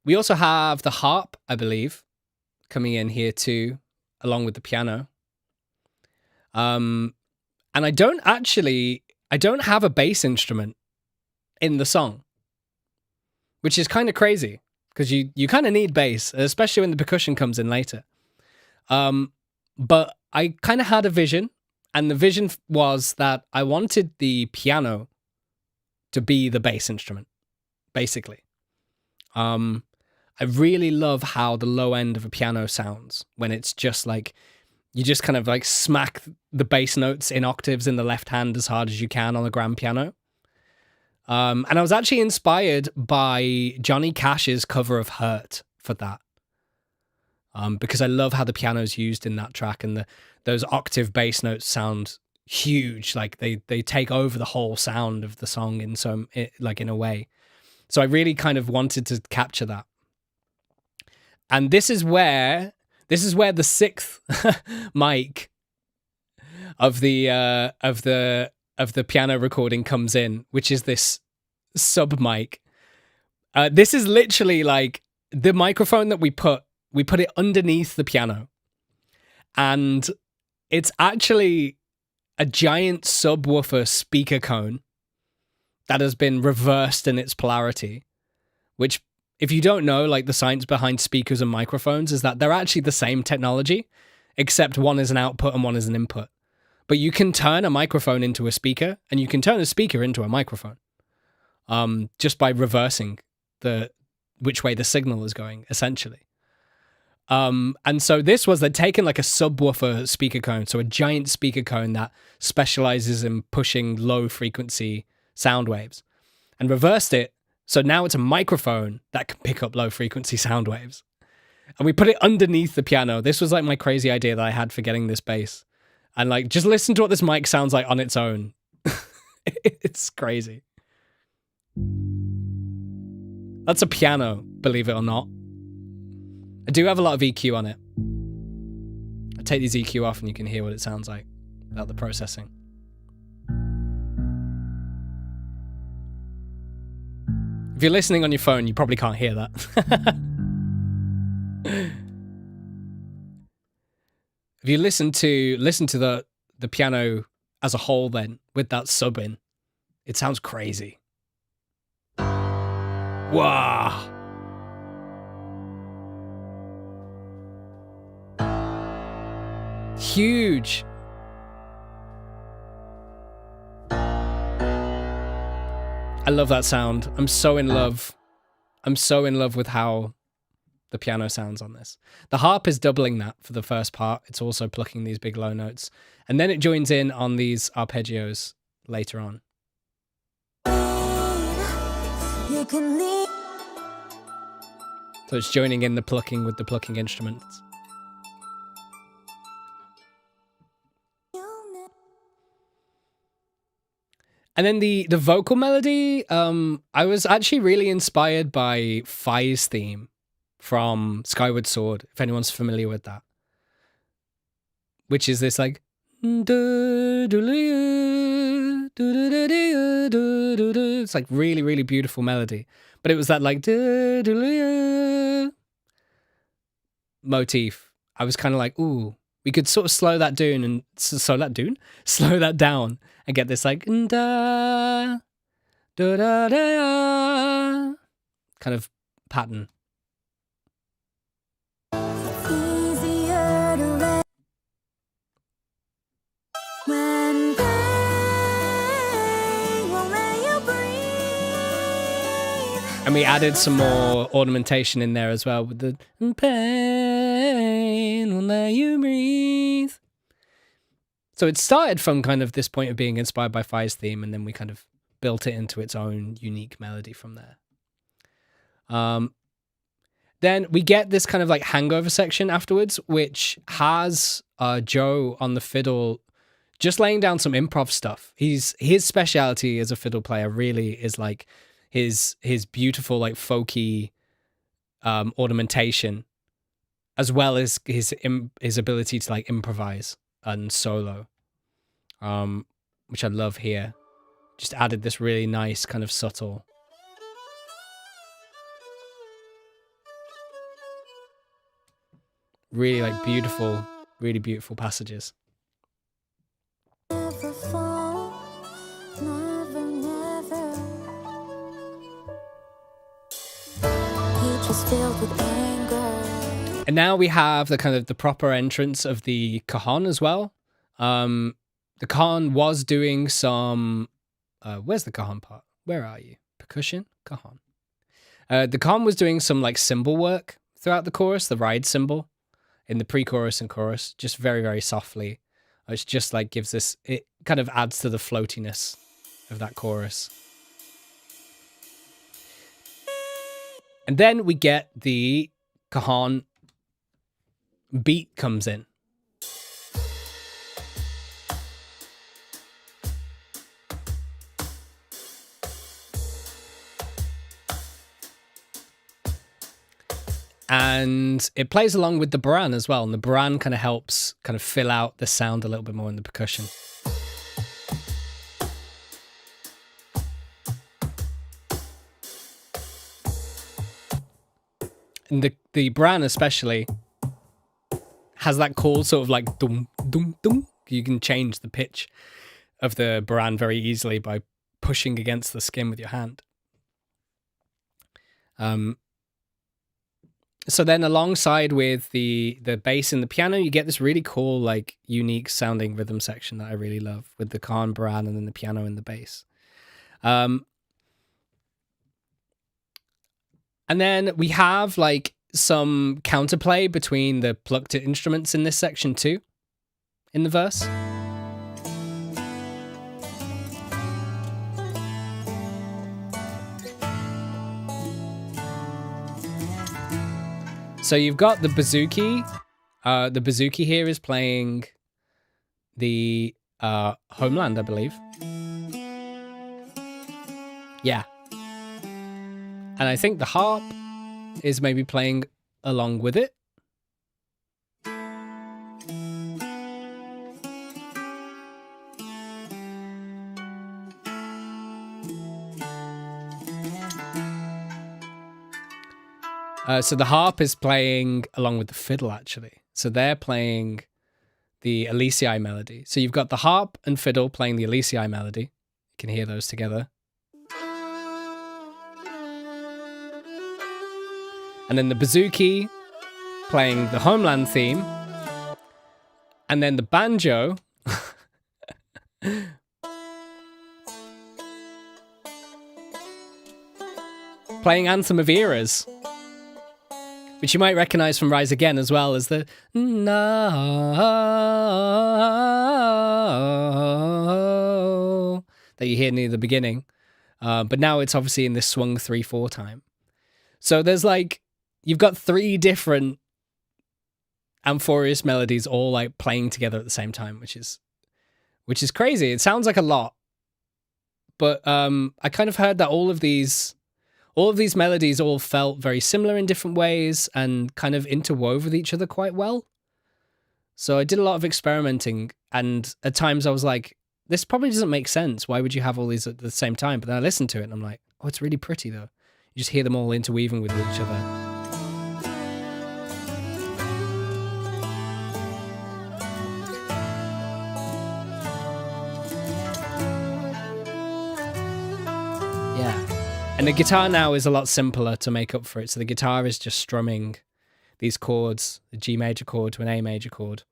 We also have the harp, I believe, coming in here too, along with the piano. And I don't have a bass instrument in the song, which is kind of crazy because you kind of need bass, especially when the percussion comes in later. But I kind of had a vision, and the vision was that I wanted the piano to be the bass instrument, basically. I really love how the low end of a piano sounds when it's just like, you just kind of like smack the bass notes in octaves in the left hand as hard as you can on a grand piano. And I was actually inspired by Johnny Cash's cover of Hurt for that. Because I love how the piano's used in that track, and those octave bass notes sound huge. Like they take over the whole sound of the song in a way. So I really kind of wanted to capture that. And this is where the sixth mic of the piano recording comes in, which is this sub mic. This is literally like the microphone that we put it underneath the piano, and it's actually a giant subwoofer speaker cone that has been reversed in its polarity, which, if you don't know, like the science behind speakers and microphones is that they're actually the same technology, except one is an output and one is an input. But you can turn a microphone into a speaker, and you can turn a speaker into a microphone, just by reversing which way the signal is going, essentially. And so this was, they'd taken like a subwoofer speaker cone, so a giant speaker cone that specializes in pushing low frequency sound waves, and reversed it. So now it's a microphone that can pick up low frequency sound waves. And we put it underneath the piano. This was like my crazy idea that I had for getting this bass. And like, just listen to what this mic sounds like on its own. It's crazy. That's a piano, believe it or not. I do have a lot of EQ on it. I take these EQ off and you can hear what it sounds like without the processing. If you're listening on your phone, you probably can't hear that. If you listen to the piano as a whole, then with that sub in, it sounds crazy. Wow. Huge. I love that sound. I'm so in love with how the piano sounds on this. The harp is doubling that for the first part. It's also plucking these big low notes. And then it joins in on these arpeggios later on. So it's joining in the plucking with the plucking instruments. And then the vocal melody, I was actually really inspired by Fi's theme from Skyward Sword, if anyone's familiar with that. Which is this like... It's like really, really beautiful melody. But it was that like... motif. I was kind of like, ooh, we could sort of slow that down and... Slow that down and get this like... kind of pattern. And we added some more ornamentation in there as well with the pain will let you breathe. So it started from kind of this point of being inspired by Fi's theme, and then we kind of built it into its own unique melody from there. Then we get this kind of like hangover section afterwards, which has Joe on the fiddle just laying down some improv stuff. His speciality as a fiddle player really is like his beautiful like folky ornamentation, as well as his ability to like improvise and solo, which I love here. Just added this really nice kind of subtle. Really like beautiful, really beautiful passages. Never fall, never, never. Pages filled with anger. And now we have the kind of the proper entrance of the cajon as well. The cajon was doing some. Where's the cajon part? Where are you? Percussion? Cajon. The cajon was doing some like cymbal work throughout the chorus, the ride cymbal in the pre-chorus and chorus, just very, very softly. It's just like gives this, it kind of adds to the floatiness of that chorus. And then we get the cajon beat comes in. And it plays along with the baran as well. And the baran kind of helps kind of fill out the sound a little bit more in the percussion. And the baran especially has that cool sort of like dum, dum, dum. You can change the pitch of the baran very easily by pushing against the skin with your hand. So then alongside with the bass and the piano, you get this really cool, like unique sounding rhythm section that I really love with the cajon, baran, and then the piano and the bass. And then we have like some counterplay between the plucked instruments in this section too, in the verse. So you've got the bouzouki. The bouzouki here is playing the Homeland, I believe. Yeah. And I think the harp is maybe playing along with it. So the harp is playing along with the fiddle, actually. So they're playing the Elysiae melody. So you've got the harp and fiddle playing the Elysiae melody. You can hear those together. And then the bouzouki playing the Homeland theme. And then the banjo playing Anthem of Eras, which you might recognize from Rise Again as well as the no that you hear near the beginning. But now it's obviously in this swung 3/4 time. So there's like, you've got 3 different Amphorius melodies all like playing together at the same time, which is crazy. It sounds like a lot, but I kind of heard that all of these melodies all felt very similar in different ways and kind of interwove with each other quite well. So I did a lot of experimenting, and at times I was like, this probably doesn't make sense. Why would you have all these at the same time? But then I listened to it and I'm like, oh, it's really pretty though. You just hear them all interweaving with each other. And the guitar now is a lot simpler to make up for it. So the guitar is just strumming these chords, the G major chord to an A major chord.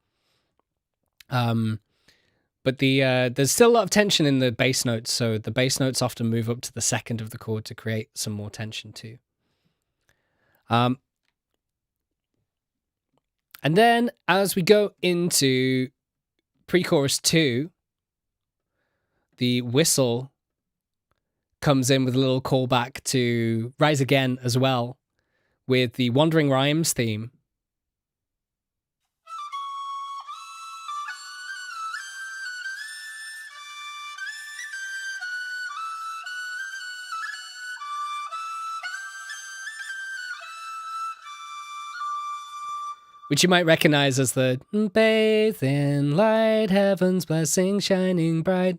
But there's still a lot of tension in the bass notes. So the bass notes often move up to the second of the chord to create some more tension too. And then as we go into pre-chorus 2, the whistle comes in with a little callback to Rise Again as well, with the Wandering Rhymes theme. which you might recognize as the bathe in light, heaven's blessing shining bright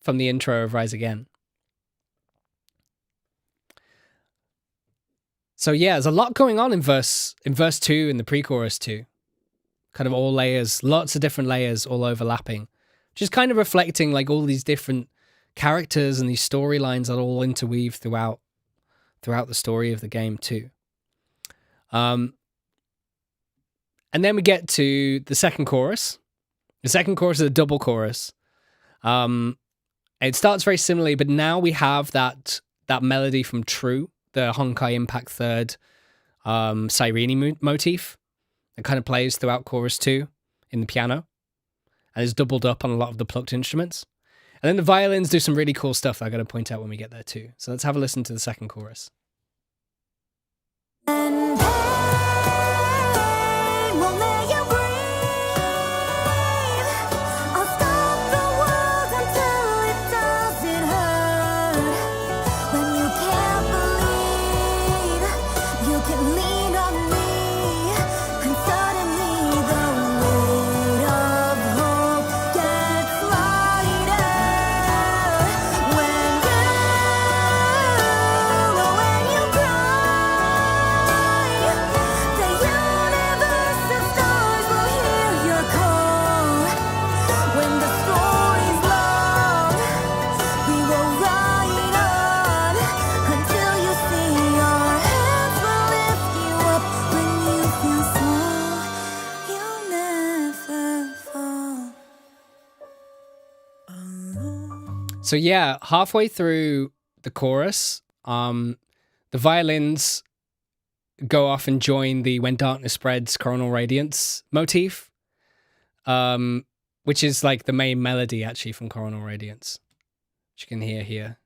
from the intro of Rise Again. So yeah, there's a lot going on in verse 2 in the pre-chorus too. Kind of all layers, lots of different layers all overlapping. Just kind of reflecting like all these different characters and these storylines that all interweave throughout the story of the game too. And then we get to the second chorus. The second chorus is a double chorus. It starts very similarly, but now we have that melody from True, the Honkai Impact Third Sirene motif. It kind of plays throughout chorus 2 in the piano. And is doubled up on a lot of the plucked instruments. And then the violins do some really cool stuff that I'm going to point out when we get there too. So let's have a listen to the second chorus. And pain won't let you breathe. I'll stop the world until it doesn't hurt. When you can't believe, you can lean on me, and suddenly the weight of hope gets lighter. When you cry, the universe of stars will hear your call. When the story's long, we will ride on until you see our hands will lift you up. When you feel small, you'll never fall alone. So yeah, halfway through the chorus, the violins go off and join the When Darkness Spreads Coronal Radiance motif, which is like the main melody actually from Coronal Radiance, which you can hear here.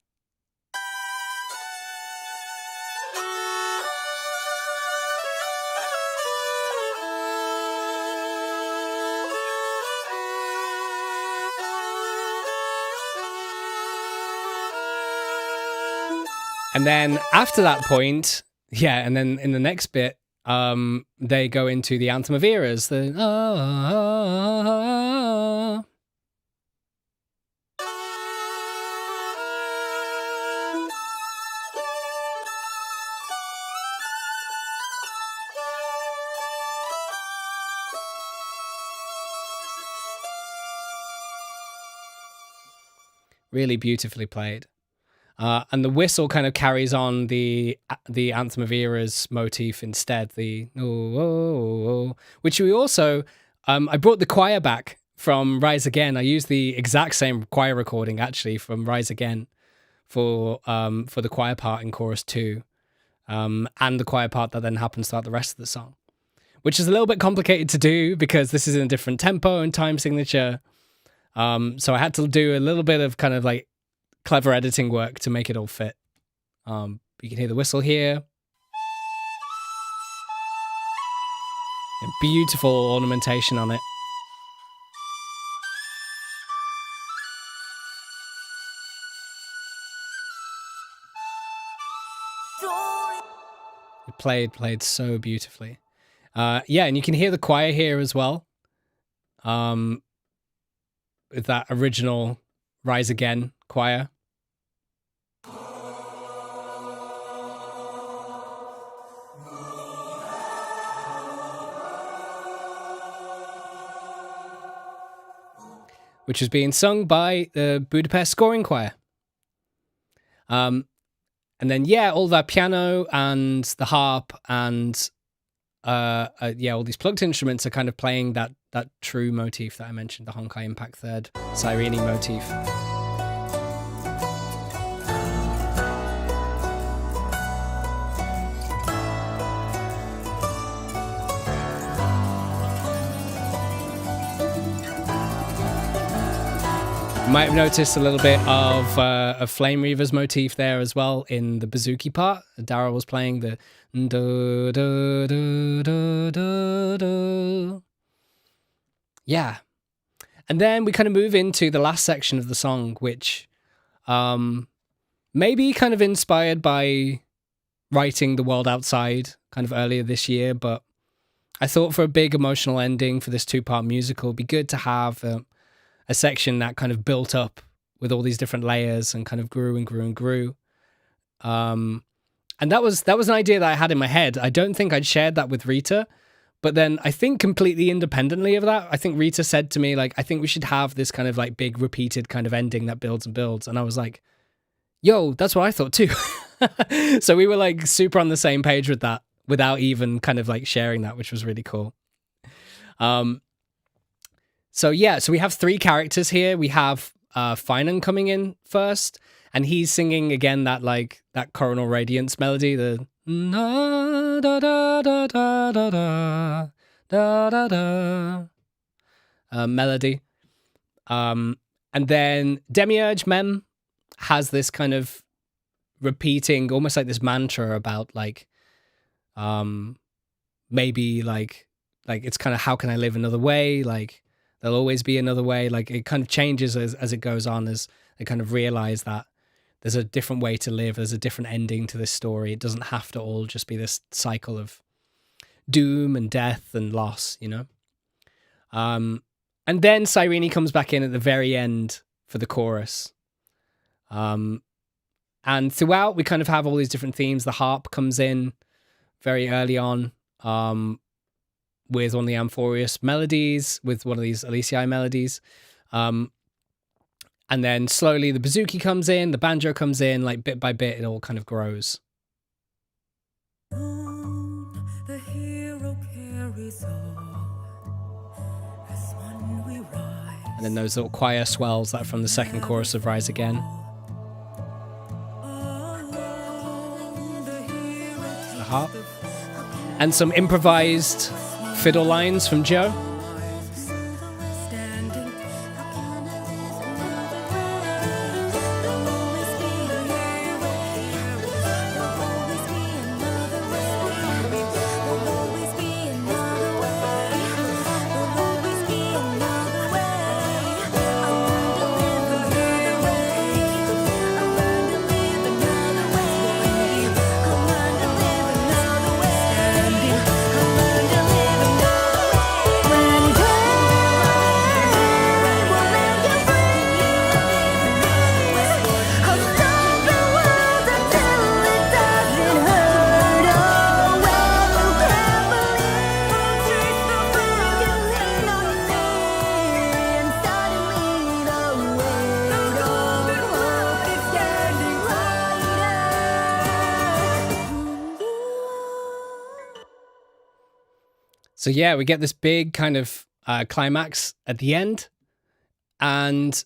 And then after that point, yeah, and then in the next bit, they go into the Anthem of Eras, the really beautifully played. And the whistle kind of carries on the Anthem of Eras motif instead, the which we also, I brought the choir back from Rise Again. I used the exact same choir recording actually from Rise Again for the choir part in chorus 2, and the choir part that then happens throughout the rest of the song, which is a little bit complicated to do because this is in a different tempo and time signature. So I had to do a little bit of kind of like clever editing work to make it all fit. You can hear the whistle here. And beautiful ornamentation on it. It played so beautifully. Yeah, and you can hear the choir here as well. With that original Rise Again choir. Which is being sung by the Budapest Scoring Choir. And then, yeah, all that piano and the harp and, yeah, all these plugged instruments are kind of playing that true motif that I mentioned, the Honkai Impact Third Sirene motif. You might have noticed a little bit of a Flame Reaver's motif there as well in the bouzouki part. Daryl was playing the do, do, do, do, do, do. Yeah. And then we kind of move into the last section of the song, which maybe kind of inspired by writing The World Outside kind of earlier this year, but I thought for a big emotional ending for this 2-part musical, it'd be good to have a section that kind of built up with all these different layers and kind of grew and grew and grew. And that was an idea that I had in my head. I don't think I'd shared that with Rita, but then I think completely independently of that, I think Rita said to me, like, I think we should have this kind of like big repeated kind of ending that builds and builds. And I was like, yo, that's what I thought too. So we were like super on the same page with that without even kind of like sharing that, which was really cool. So yeah, so we have 3 characters here. We have Finan coming in first, and he's singing again that like that Coronal Radiance melody, the da da da da da da da da da melody. And then Demiurge Mem has this kind of repeating, almost like this mantra about like maybe like it's kind of how can I live another way, like there'll always be another way. Like it kind of changes as it goes on, as they kind of realize that there's a different way to live, there's a different ending to this story. It doesn't have to all just be this cycle of doom and death and loss, you know. And then Cyrene comes back in at the very end for the chorus. And throughout we kind of have all these different themes. The harp comes in very early on, with one of the Amphorius melodies, with one of these Elysiae melodies. And then slowly the bouzouki comes in, the banjo comes in, like bit by bit, it all kind of grows. The hero carries on as one we rise. And then those little choir swells that are from the second chorus of Rise Again. The harp. And some improvised fiddle lines from Joe. So yeah, we get this big kind of climax at the end. And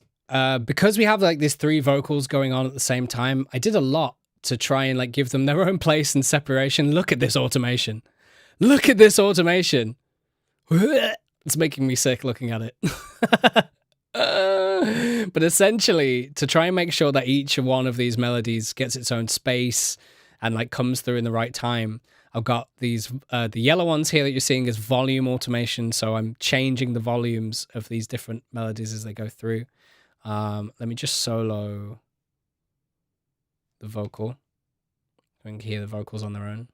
because we have like these 3 vocals going on at the same time, I did a lot to try and like give them their own place and separation. Look at this automation. Look at this automation. It's making me sick looking at it. But essentially, to try and make sure that each one of these melodies gets its own space and like comes through in the right time, I've got these, the yellow ones here that you're seeing is volume automation. So I'm changing the volumes of these different melodies as they go through. Let me just solo the vocal. I can hear the vocals on their own.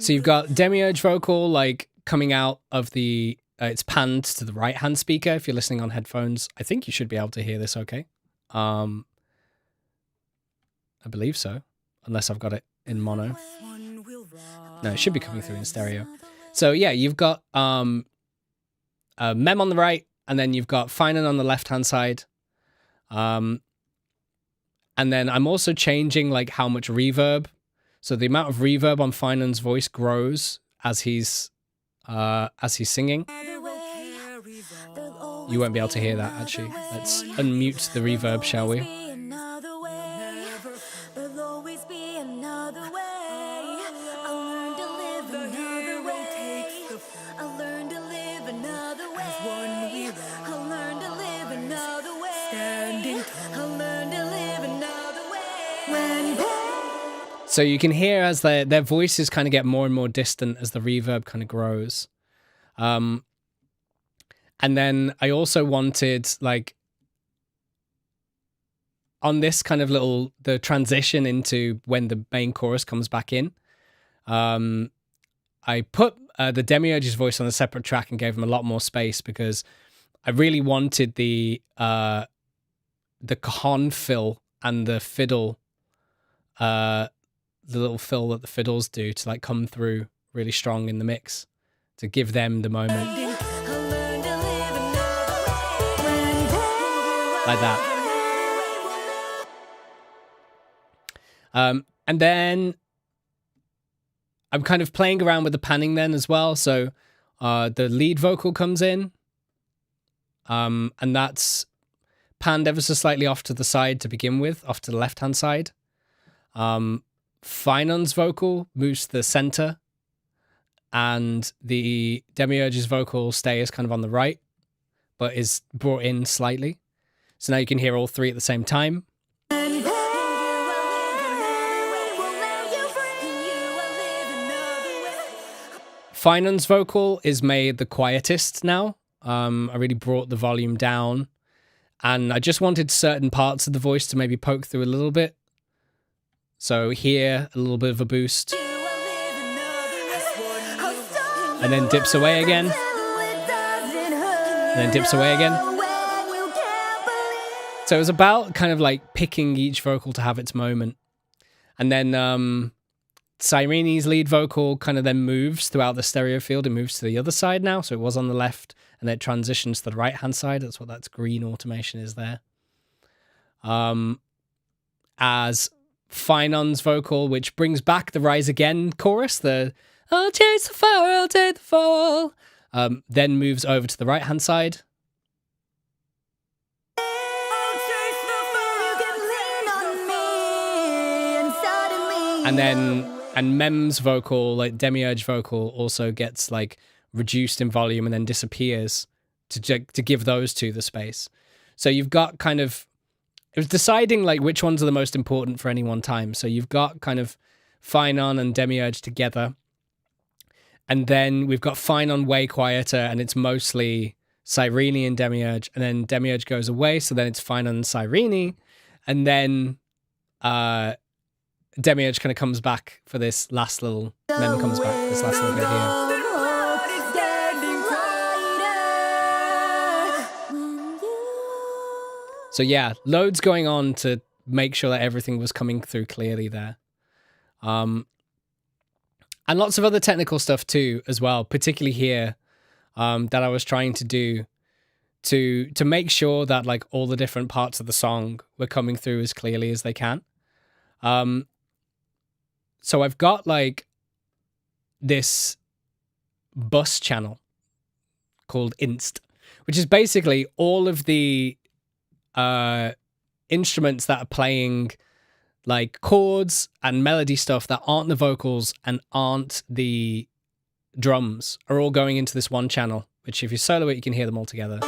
So you've got Demiurge vocal like coming out of the, it's panned to the right hand speaker. If you're listening on headphones, I think you should be able to hear this okay. I believe so, unless I've got it in mono. No, it should be coming through in stereo. So yeah, you've got Mem on the right, and then you've got Finan on the left-hand side. And then I'm also changing like how much reverb. So the amount of reverb on Finan's voice grows as he's singing. You won't be able to hear that, actually. Let's unmute the reverb, shall we? So you can hear as their voices kind of get more and more distant as the reverb kind of grows. And then I also wanted like on this kind of the transition into when the main chorus comes back in, I put the Demiurge's voice on a separate track and gave him a lot more space because I really wanted the cajon fill and the fiddle, the little fill that the fiddles do to like come through really strong in the mix to give them the moment. Like that. And then I'm kind of playing around with the panning then as well. So the lead vocal comes in, and that's panned ever so slightly off to the side to begin with, off to the left-hand side. Finon's vocal moves to the center, and the Demiurge's vocal stays kind of on the right, but is brought in slightly. So now you can hear all three at the same time. Finon's vocal is made the quietest now. I really brought the volume down, and I just wanted certain parts of the voice to maybe poke through a little bit. So here, a little bit of a boost. And then dips away again. And then dips away again. So it was about kind of like picking each vocal to have its moment. And then Cyrene's lead vocal kind of then moves throughout the stereo field. It moves to the other side now. So it was on the left and then it transitions to the right-hand side. That's what that green automation is there. As Finon's vocal, which brings back the Rise Again chorus, the I'll chase the fire, I'll take the fall, then moves over to the right-hand side. And Mem's vocal, like Demiurge vocal, also gets like reduced in volume and then disappears to give those two the space. So you've got kind of, it was deciding like which ones are the most important for any one time. So you've got kind of Finon and Demiurge together. And then we've got Finon way quieter and it's mostly Cyrene and Demiurge. And then Demiurge goes away, so then it's Finon and Cyrene. And then Demiurge kind of comes back for this last little, Mem comes back for this last little bit here. So yeah, loads going on to make sure that everything was coming through clearly there. And lots of other technical stuff too, as well, particularly here, that I was trying to do to make sure that like all the different parts of the song were coming through as clearly as they can. So I've got like this bus channel called Inst, which is basically all of the instruments that are playing like chords and melody stuff that aren't the vocals and aren't the drums are all going into this one channel, which if you solo it, you can hear them all together.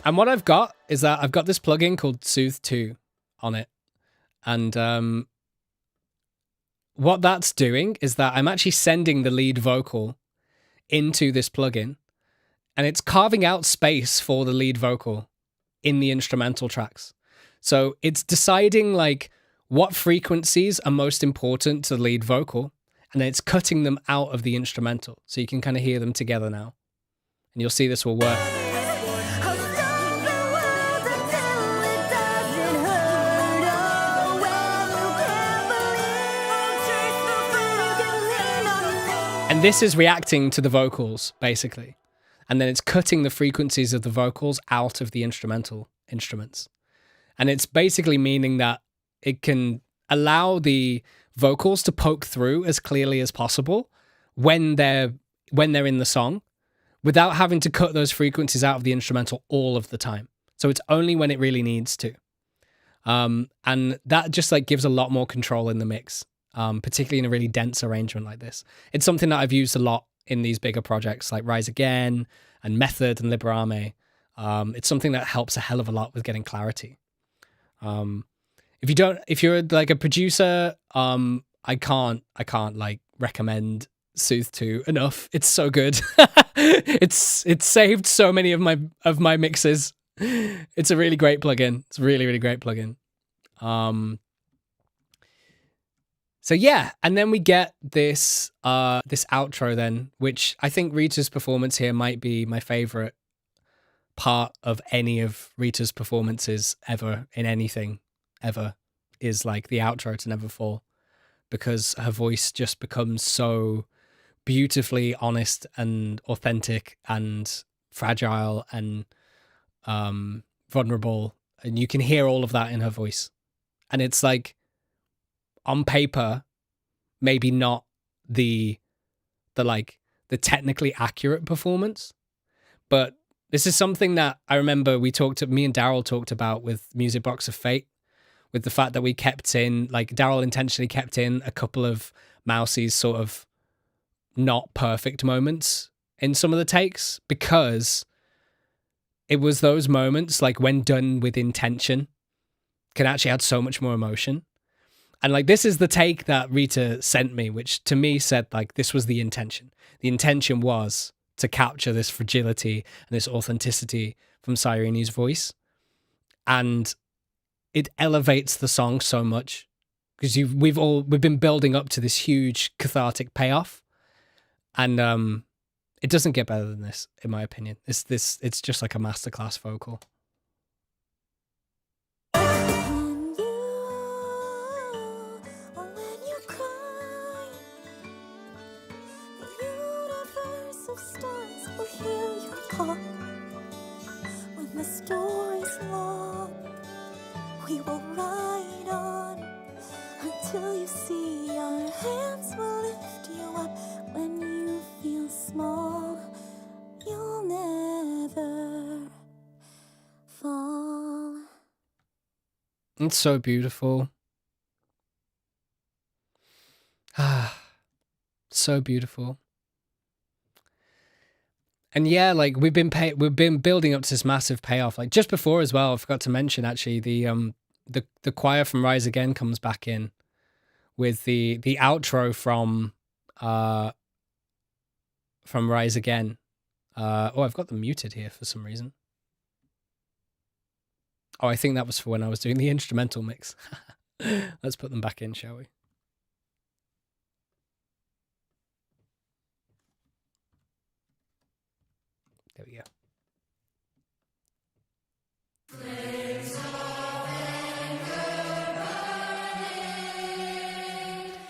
And what I've got is that I've got this plugin called Soothe 2 on it. And what that's doing is that I'm actually sending the lead vocal into this plugin, and it's carving out space for the lead vocal in the instrumental tracks. So it's deciding like what frequencies are most important to the lead vocal, and then it's cutting them out of the instrumental. So you can kind of hear them together now. And you'll see this will work. And this is reacting to the vocals, basically. And then it's cutting the frequencies of the vocals out of the instrumental instruments. And it's basically meaning that it can allow the vocals to poke through as clearly as possible when they're in the song, without having to cut those frequencies out of the instrumental all of the time. So it's only when it really needs to. And that just like gives a lot more control in the mix. Particularly in a really dense arrangement like this. It's something that I've used a lot in these bigger projects like Rise Again and Method and Liberame. It's something that helps a hell of a lot with getting clarity. If you're like a producer, I can't like recommend soothed to enough. It's so good. It's saved so many of my mixes. It's a really great plugin. It's a really, really great plugin. So yeah, and then we get this this outro then, which I think Rita's performance here might be my favorite part of any of Rita's performances ever in anything ever, is like the outro to Never Fall, because her voice just becomes so beautifully honest and authentic and fragile and vulnerable, and you can hear all of that in her voice. And it's like, on paper, maybe not the technically accurate performance, but this is something that I remember me and Daryl talked about with Music Box of Fate, with the fact that we kept in, like, Daryl intentionally kept in a couple of Mousie's sort of not perfect moments in some of the takes, because it was those moments, like, when done with intention, can actually add so much more emotion. And like, this is the take that Rita sent me, which to me said, like, this was the intention. The intention was to capture this fragility and this authenticity from Cyrene's voice. And it elevates the song so much, because we've been building up to this huge cathartic payoff. And it doesn't get better than this, in my opinion. It's just like a masterclass vocal. When the story's long, we will ride on until you see our hands will lift you up. When you feel small, you'll never fall. It's so beautiful. Ah, so beautiful. And yeah, like, we've been building up to this massive payoff. Like, just before as well, I forgot to mention, actually, the choir from Rise Again comes back in with the outro from Rise Again. Oh, I've got them muted here for some reason. Oh, I think that was for when I was doing the instrumental mix. Let's put them back in, shall we? There we go.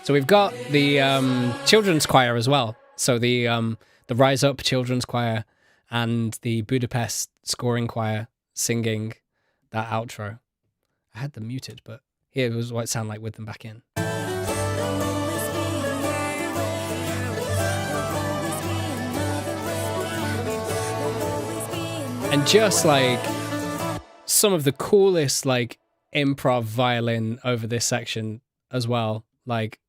So we've got the children's choir as well. So the Rise Up children's choir and the Budapest scoring choir singing that outro. I had them muted, but here was what it sounded like with them back in. And just like some of the coolest like improv violin over this section as well. Like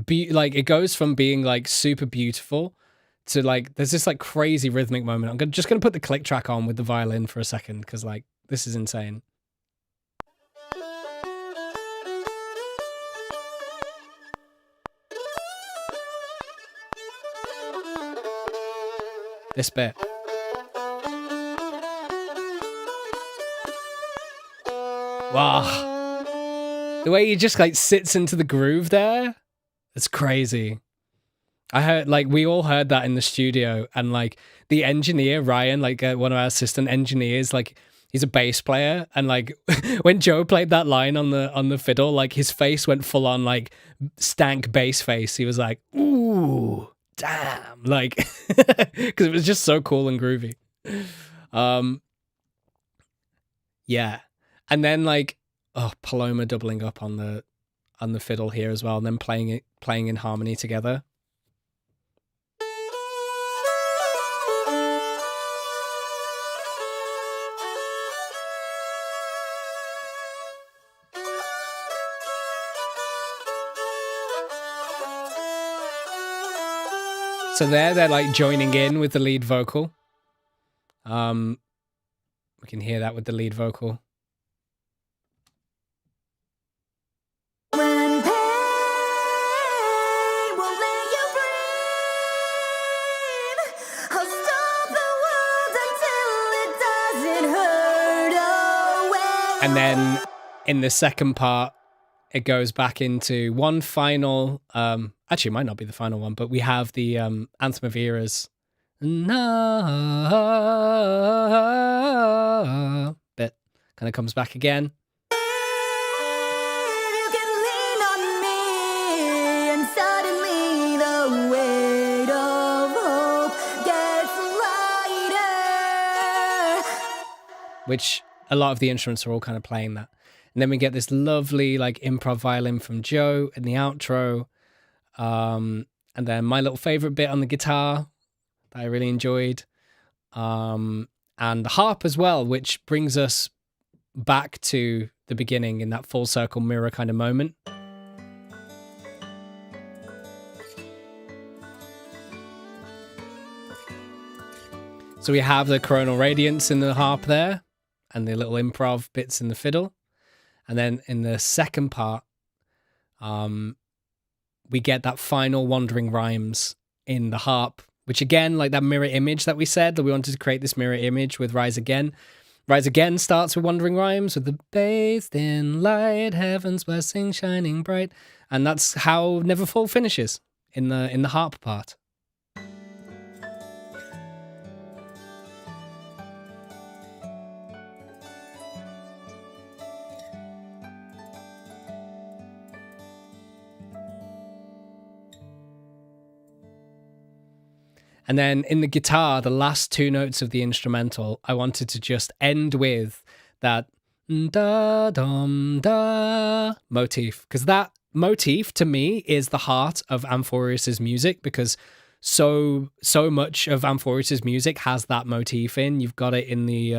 it goes from being like super beautiful to like there's this like crazy rhythmic moment. I'm just gonna put the click track on with the violin for a second, because like this is insane. This bit. Wow. The way he just like sits into the groove there, it's crazy. I heard, like, we all heard that in the studio, and like the engineer, Ryan, like one of our assistant engineers, like he's a bass player, and like when Joe played that line on the fiddle, like his face went full on like stank bass face. He was like, ooh, damn, like, because it was just so cool and groovy. Yeah. And then like, oh, Paloma doubling up on the fiddle here as well, and then playing in harmony together. So they're like joining in with the lead vocal. We can hear that with the lead vocal. When pain will lay you does it hurt? Oh, well. And then in the second part, it goes back into one final, actually it might not be the final one, but we have the Anthem of Eras bit kind of comes back again. You can lean on me, and suddenly the weight of hope gets lighter. Which a lot of the instruments are all kind of playing that. And then we get this lovely like improv violin from Joe in the outro. And then my little favorite bit on the guitar that I really enjoyed. And the harp as well, which brings us back to the beginning in that full circle mirror kind of moment. So we have the coronal radiance in the harp there and the little improv bits in the fiddle. And then in the second part, we get that final wandering rhymes in the harp, which again, like that mirror image that we said, that we wanted to create this mirror image with Rise Again. Rise Again starts with wandering rhymes with the bathed in light, heaven's blessing shining bright. And that's how Neverfall finishes in the harp part. And then in the guitar, the last two notes of the instrumental, I wanted to just end with that da-dum-da motif. Because that motif, to me, is the heart of Amphorius's music, because so much of Amphorius's music has that motif in. You've got it in the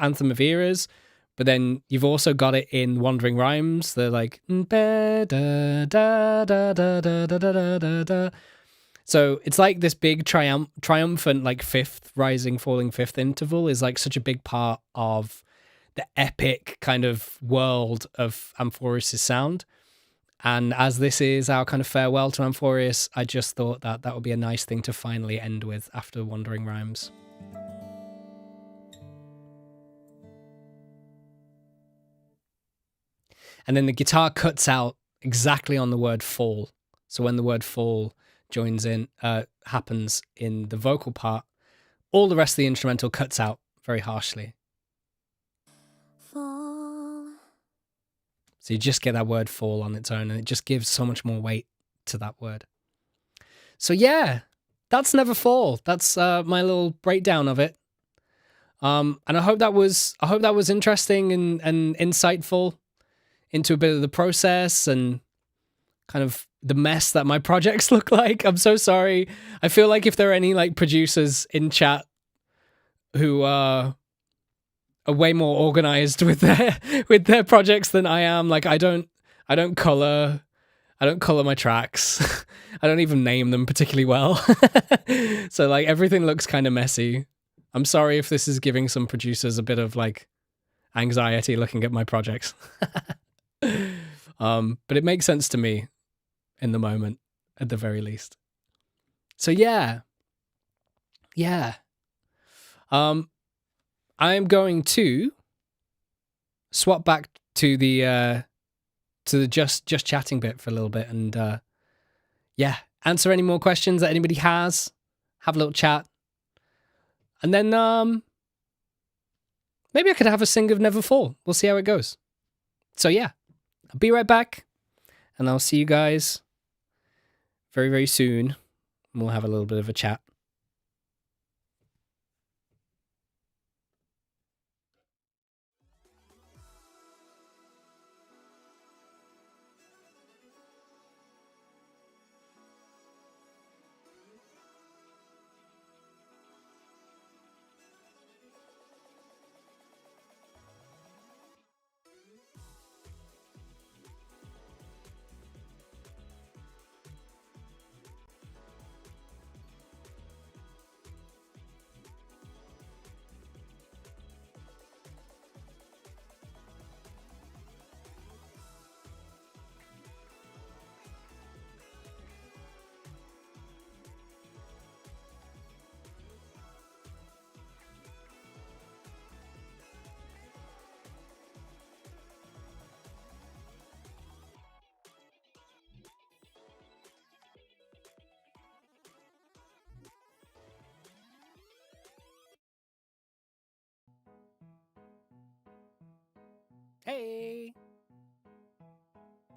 Anthem of Eras. But then you've also got it in Wandering Rhymes. They're like so it's like this big triumphant like fifth rising falling fifth interval is like such a big part of the epic kind of world of Amphorius's sound. And as this is our kind of farewell to Amphorius, I just thought that that would be a nice thing to finally end with after Wandering Rhymes. And then the guitar cuts out exactly on the word fall. So when the word fall joins in, happens in the vocal part, all the rest of the instrumental cuts out very harshly. Fall. So you just get that word fall on its own, and it just gives so much more weight to that word. So yeah, that's Neverfall. That's my little breakdown of it. And I hope that was interesting and insightful into a bit of the process and kind of the mess that my projects look like. I'm so sorry. I feel like if there are any like producers in chat who are way more organized with their projects than I am, like I don't color my tracks. I don't even name them particularly well. So like everything looks kind of messy. I'm sorry if this is giving some producers a bit of like anxiety looking at my projects. But it makes sense to me in the moment, at the very least. So yeah. I'm going to swap back to the just chatting bit for a little bit, and answer any more questions that anybody has. Have a little chat, and then maybe I could have a sing of Neverfall. We'll see how it goes. So yeah. I'll be right back, and I'll see you guys very, very soon. And we'll have a little bit of a chat. Hey!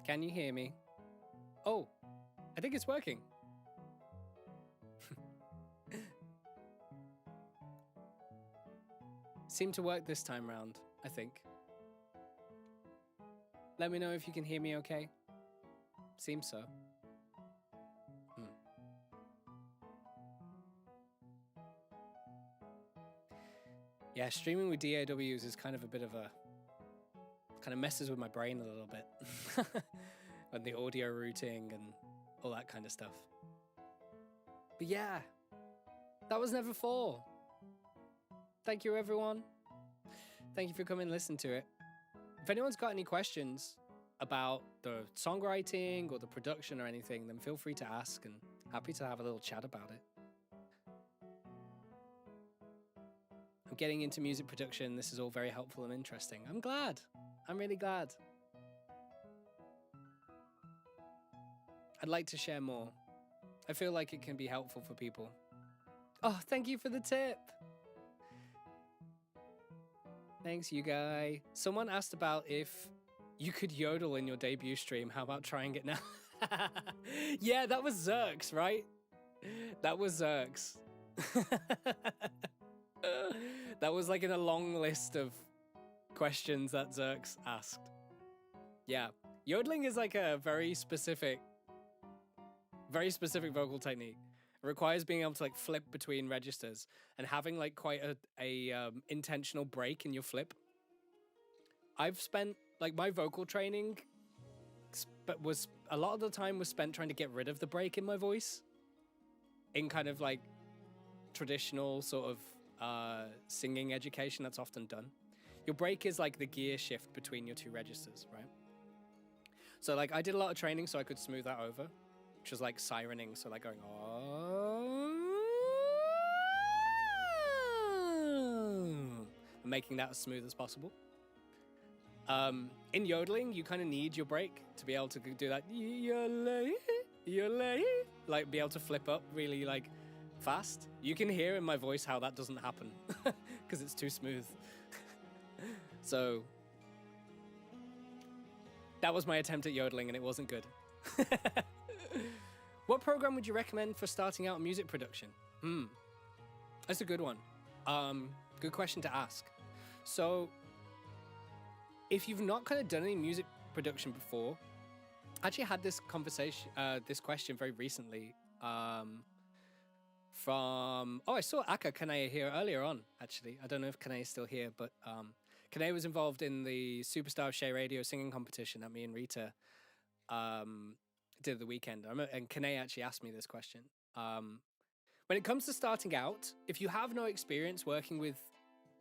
Can you hear me? Oh, I think it's working. Seemed to work this time round, I think. Let me know if you can hear me okay. Seems so. Yeah, streaming with DAWs is kind of a bit of a... kind of messes with my brain a little bit. And the audio routing and all that kind of stuff. But yeah, that was Never Fall. Thank you, everyone. Thank you for coming and listening to it. If anyone's got any questions about the songwriting or the production or anything, then feel free to ask, and happy to have a little chat about it. I'm getting into music production. This is all very helpful and interesting. I'm glad. I'm really glad. I'd like to share more. I feel like it can be helpful for people. Oh, thank you for the tip. Thanks, you guy. Someone asked about if you could yodel in your debut stream. How about trying it now? Yeah, that was Zerx, right? That was Zerx. That was like in a long list of questions that Zerx asked. Yeah, yodeling is like a very specific vocal technique. It requires being able to like flip between registers and having like quite a intentional break in your flip. I've spent like my vocal training, but was a lot of the time was spent trying to get rid of the break in my voice. In kind of like traditional sort of singing education, that's often done. Your break is like the gear shift between your two registers, right? So like I did a lot of training so I could smooth that over, which was like sirening, so like going and making that as smooth as possible. In yodeling, you kind of need your break to be able to do that, like be able to flip up really like fast. You can hear in my voice how that doesn't happen because it's too smooth. So that was my attempt at yodeling and it wasn't good. What program would you recommend for starting out in music production? That's a good one. Good question to ask. So if you've not kind of done any music production before, I actually had this conversation, this question very recently from, I saw Aka Kanea here earlier on, actually. I don't know if Kanea is still here, but Kanea was involved in the Superstar of Shea Radio singing competition that me and Rita did the weekend. And Kanea actually asked me this question. When it comes to starting out, if you have no experience working with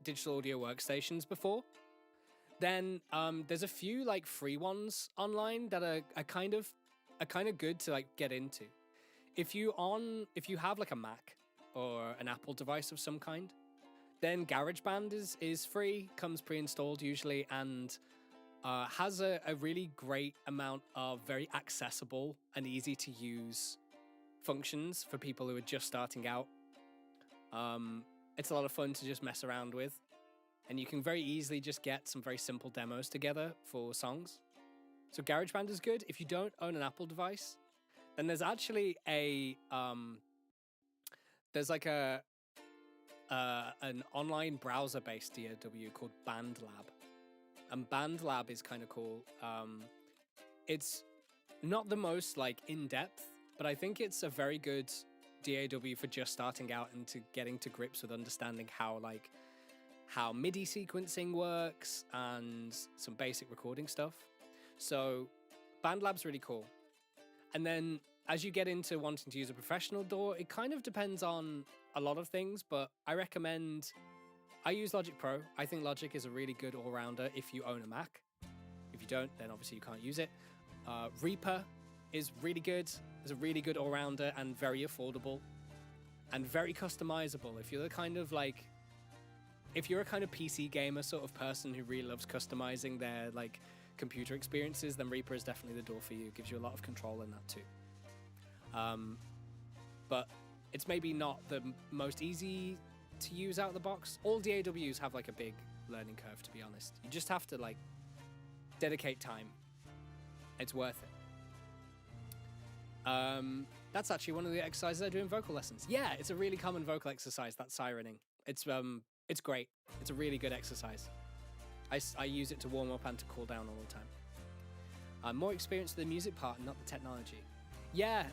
digital audio workstations before, then there's a few like free ones online that are kind of good to like get into. If you have like a Mac or an Apple device of some kind, then GarageBand is free, comes pre-installed usually, and has a really great amount of very accessible and easy to use functions for people who are just starting out. It's a lot of fun to just mess around with, and you can very easily just get some very simple demos together for songs. So GarageBand is good. If you don't own an Apple device, then there's actually there's like an online browser-based DAW called BandLab. And BandLab is kind of cool. It's not the most like in-depth, but I think it's a very good DAW for just starting out and to getting to grips with understanding how MIDI sequencing works and some basic recording stuff. So BandLab's really cool. And then as you get into wanting to use a professional DAW, it kind of depends on a lot of things, but I use Logic Pro. I think Logic is a really good all-rounder if you own a Mac. If you don't, then obviously you can't use it. Reaper is really good. It's a really good all-rounder and very affordable and very customizable. If you're a kind of PC gamer sort of person who really loves customizing their like computer experiences, then Reaper is definitely the DAW for you. It gives you a lot of control in that too. But it's maybe not the most easy to use out of the box. All DAWs have like a big learning curve, to be honest. You just have to like dedicate time. It's worth it. That's actually one of the exercises I do in vocal lessons. Yeah, it's a really common vocal exercise, that sirening. It's great. It's a really good exercise. I use it to warm up and to cool down all the time. I'm more experienced with the music part, not the technology. Yeah,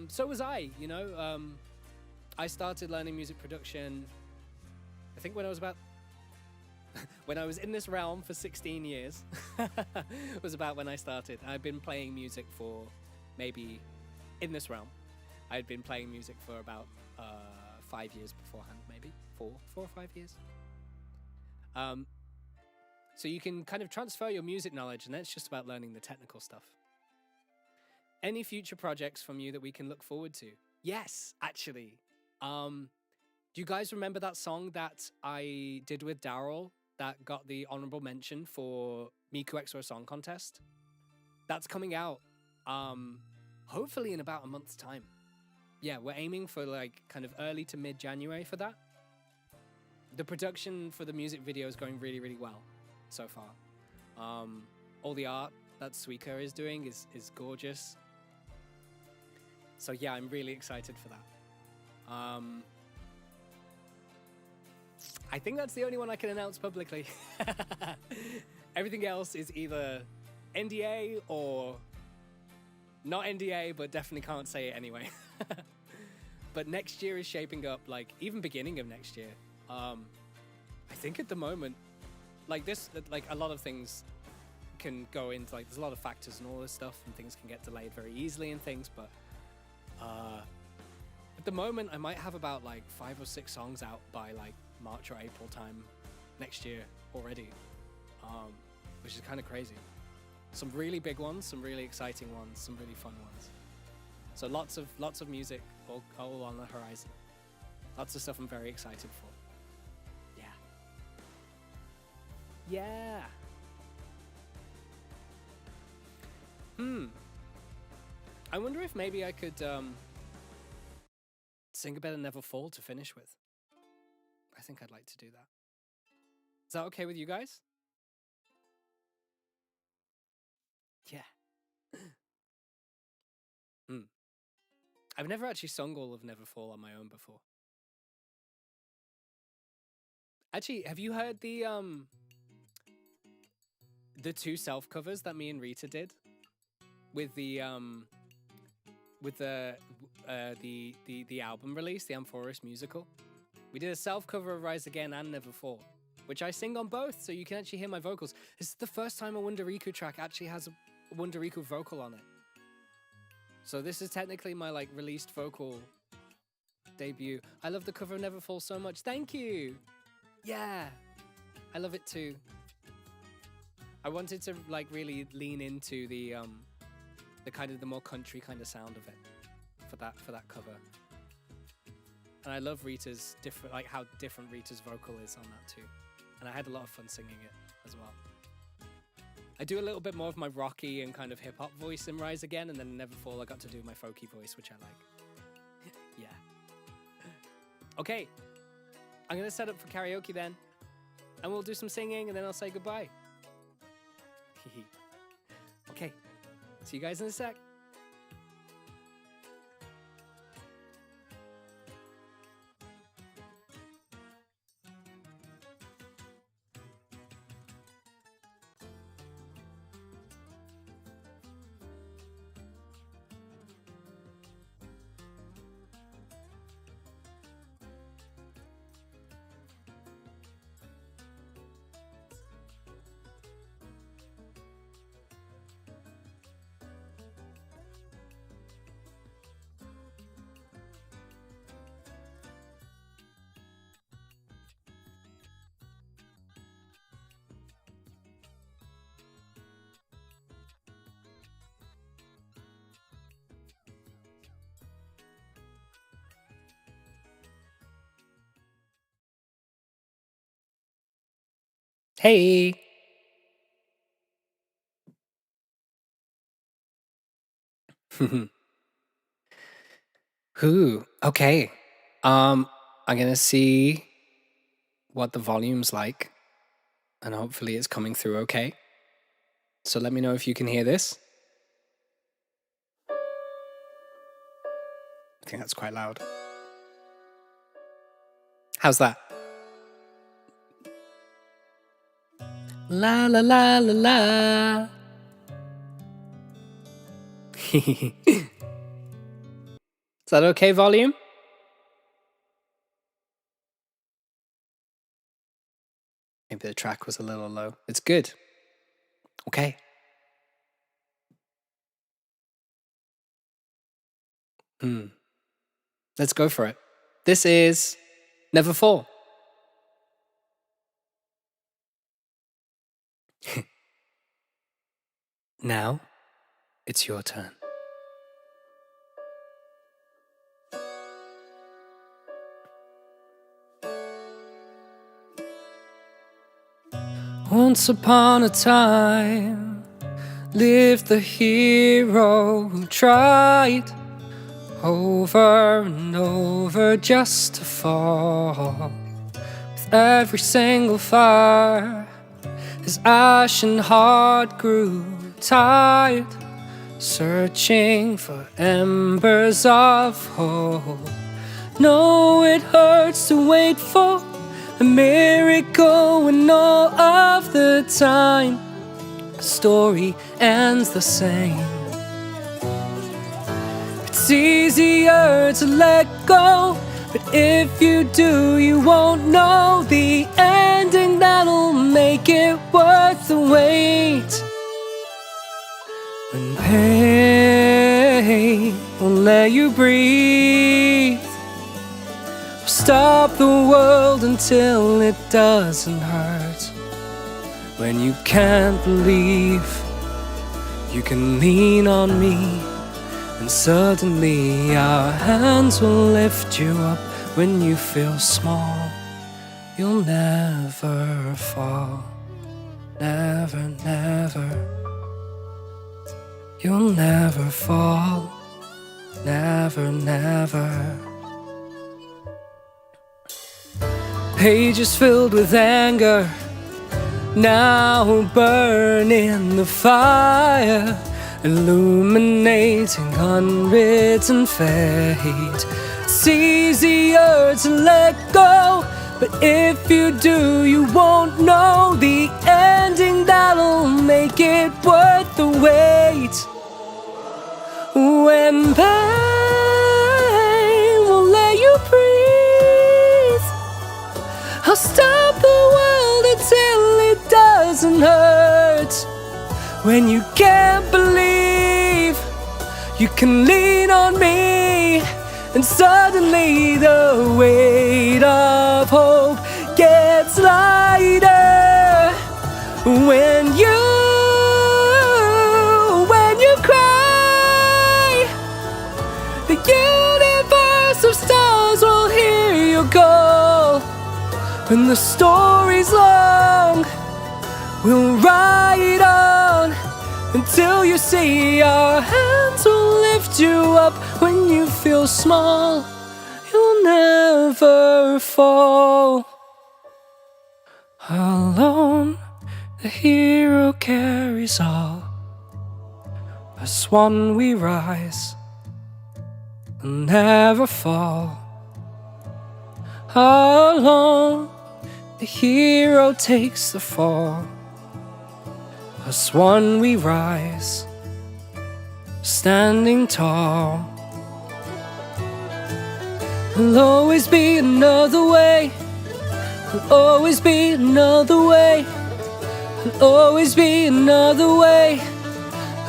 so was I, you know. I started learning music production, I think when I was about... when I was in this realm for 16 years, was about when I started. I've been playing music for maybe, in this realm, I'd been playing music for about 5 years beforehand, maybe, 4 or 5 years. So you can kind of transfer your music knowledge, and then it's just about learning the technical stuff. Any future projects from you that we can look forward to? Yes, actually. Do you guys remember that song that I did with Daryl that got the honorable mention for Miku Extra Song Contest? That's coming out, hopefully in about a month's time. Yeah, we're aiming for like kind of early to mid-January for that. The production for the music video is going really, really well so far. All the art that Suika is doing is gorgeous. So yeah, I'm really excited for that. I think that's the only one I can announce publicly. Everything else is either NDA or not NDA, but definitely can't say it anyway. But next year is shaping up, like even beginning of next year. I think at the moment, like this, like a lot of things can go into, like there's a lot of factors and all this stuff, and things can get delayed very easily and things, but at the moment I might have about like 5 or 6 songs out by like March or April time next year already, which is kind of crazy. Some really big ones, some really exciting ones, some really fun ones. So lots of music all on the horizon. Lots of stuff I'm very excited for. Yeah. I wonder if maybe I could sing a bit of Never Fall to finish with. I think I'd like to do that. Is that okay with you guys? Yeah. I've never actually sung all of Never Fall on my own before. Actually, have you heard the 2 self covers that me and Rita did with the album release, the Amphoris musical? We did a self cover of Rise Again and Never Fall, which I sing on both, so you can actually hear my vocals. This is the first time a WUNDER RiKU track actually has a WUNDER RiKU vocal on it. So this is technically my like released vocal debut. I love the cover of Never Fall so much. Thank you. Yeah, I love it too. I wanted to like really lean into the kind of the more country kind of sound of it for that cover. And I love Rita's different, like how different Rita's vocal is on that too. And I had a lot of fun singing it as well. I do a little bit more of my rocky and kind of hip hop voice in Rise Again, and then Never Fall I got to do my folky voice, which I like. Yeah. Okay, I'm gonna set up for karaoke then, and we'll do some singing, and then I'll say goodbye. Okay, see you guys in a sec. Hey. Okay. I'm gonna see what the volume's like, and hopefully it's coming through okay. So let me know if you can hear this. I think that's quite loud. How's that? La la la la la. Is that okay, volume? Maybe the track was a little low. It's good. Okay. Let's go for it. This is Never Fall. Now, it's your turn. Once upon a time, lived the hero who tried over and over just to fall. With every single fire, his ashen heart grew tired, searching for embers of hope. No, it hurts to wait for a miracle when all of the time the story ends the same. It's easier to let go, but if you do, you won't know the ending that'll make it worth the wait. When pain won't let you breathe, stop the world until it doesn't hurt. When you can't believe, you can lean on me, and suddenly our hands will lift you up. When you feel small, you'll never fall. Never, never. You'll never fall. Never, never. Pages filled with anger, now burn in the fire, illuminating unwritten fate. It's easier to let go, but if you do, you won't know the ending that'll make it worth the wait. When pain won't let you breathe, I'll stop the world until it doesn't hurt. When you can't believe, you can lean on me, and suddenly the weight of hope gets lighter. When you cry, the universe of stars will hear your call. When the story's long, we'll ride on until you see our hands will lift you up. When you feel small, you'll never fall. Alone, the hero carries all. As one we rise and never fall. Alone, the hero takes the fall. As one we rise, standing tall. There'll always be another way. There'll always be another way. There'll always be another way.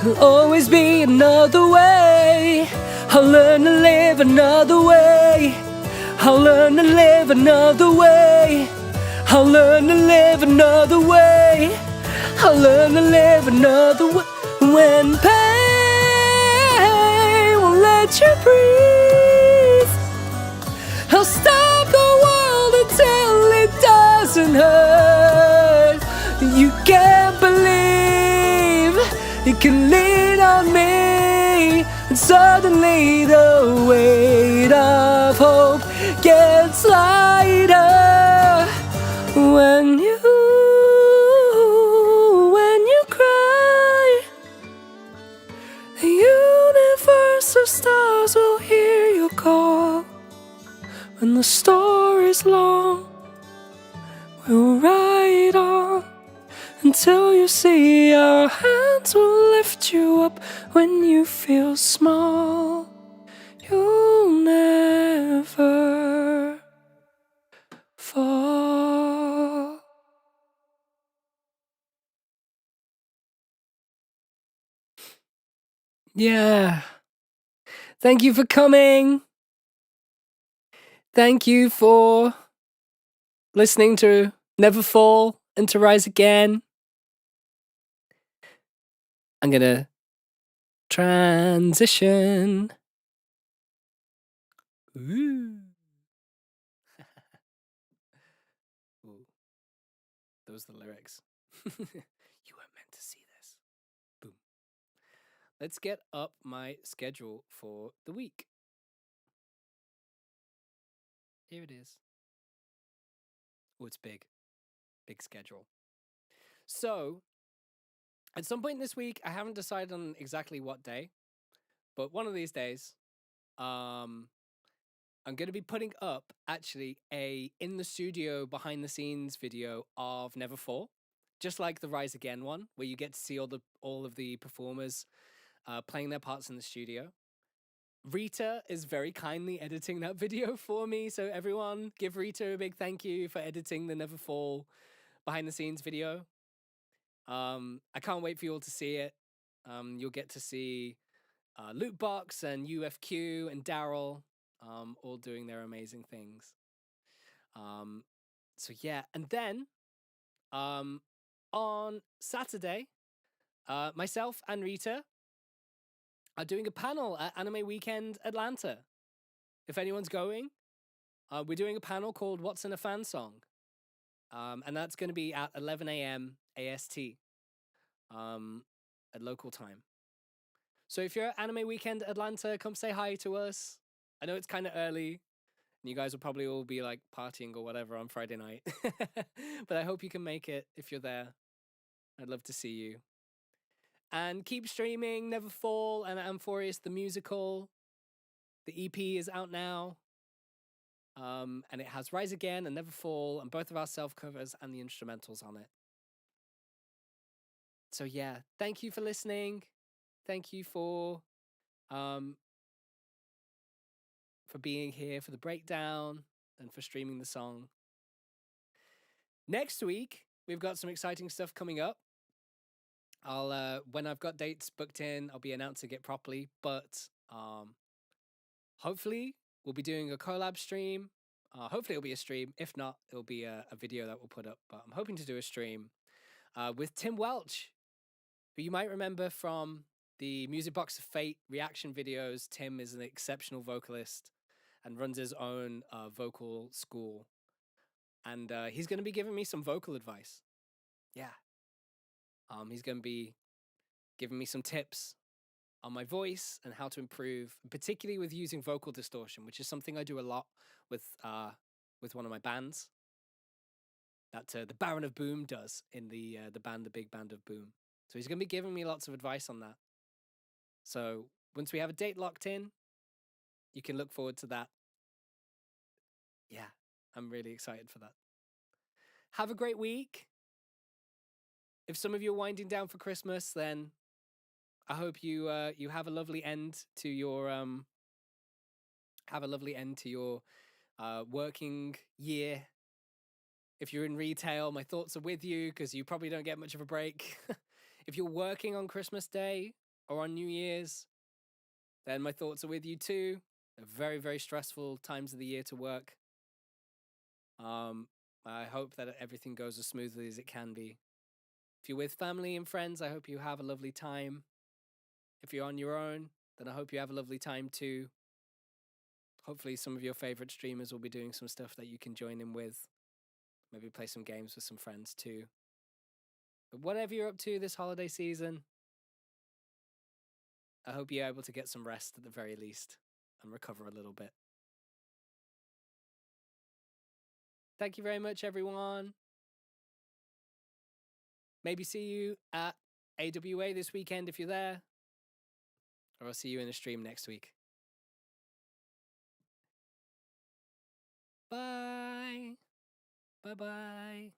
There'll always be another way. I'll learn to live another way. I'll learn to live another way. I'll learn to live another way. I'll learn to live another way. When pain won't let you breathe, I'll stop the world until it doesn't hurt. You can't believe, you can lean on me, and suddenly the weight of hope gets lighter. When you cry, long. We'll ride on until you see our hands will lift you up when you feel small. You'll never fall. Yeah. Thank you for coming. Thank you for listening to Never Fall and to Rise Again. I'm gonna transition. Ooh. Ooh. Those are the lyrics. You weren't meant to see this. Boom. Let's get up my schedule for the week. Here it is. Oh, it's big. Big schedule. So, at some point this week, I haven't decided on exactly what day, but one of these days, I'm going to be putting up actually a in the studio behind the scenes video of Never Fall, just like the Rise Again one, where you get to see all of the performers playing their parts in the studio. Rita is very kindly editing that video for me, so everyone give Rita a big thank you for editing the Never Fall behind the scenes video. I can't wait for you all to see it. You'll get to see Lootbox and UFQ and Daryl all doing their amazing things. So yeah, and then on Saturday, myself and Rita are doing a panel at Anime Weekend Atlanta. If anyone's going, we're doing a panel called What's in a Fan Song? And that's going to be at 11 a.m. AST at local time. So if you're at Anime Weekend Atlanta, come say hi to us. I know it's kind of early, and you guys will probably all be like partying or whatever on Friday night. But I hope you can make it if you're there. I'd love to see you. And keep streaming Never Fall and Amphorius the Musical. The EP is out now. And it has Rise Again and Never Fall and both of our self-covers and the instrumentals on it. So yeah, thank you for listening. Thank you for being here for the breakdown and for streaming the song. Next week, we've got some exciting stuff coming up. When I've got dates booked in, I'll be announcing it properly, but hopefully we'll be doing a collab stream. Hopefully it'll be a stream. If not, it'll be a video that we'll put up, but I'm hoping to do a stream with Tim Welch, who you might remember from the Music Box of Fate reaction videos. Tim is an exceptional vocalist and runs his own vocal school. And he's going to be giving me some vocal advice. Yeah. He's going to be giving me some tips on my voice and how to improve, particularly with using vocal distortion, which is something I do a lot with one of my bands that the Baron of Boom does in the band, the Big Band of Boom. So he's going to be giving me lots of advice on that. So once we have a date locked in, you can look forward to that. Yeah, I'm really excited for that. Have a great week. If some of you are winding down for Christmas, then I hope you have a lovely end to your working year. If you're in retail, my thoughts are with you because you probably don't get much of a break. If you're working on Christmas Day or on New Year's, then my thoughts are with you too. They're very, very stressful times of the year to work. I hope that everything goes as smoothly as it can be. If you're with family and friends, I hope you have a lovely time. If you're on your own, then I hope you have a lovely time too. Hopefully some of your favorite streamers will be doing some stuff that you can join in with. Maybe play some games with some friends too. But whatever you're up to this holiday season, I hope you're able to get some rest at the very least and recover a little bit. Thank you very much, everyone. Maybe see you at AWA this weekend if you're there, or I'll see you in a stream next week. Bye. Bye-bye.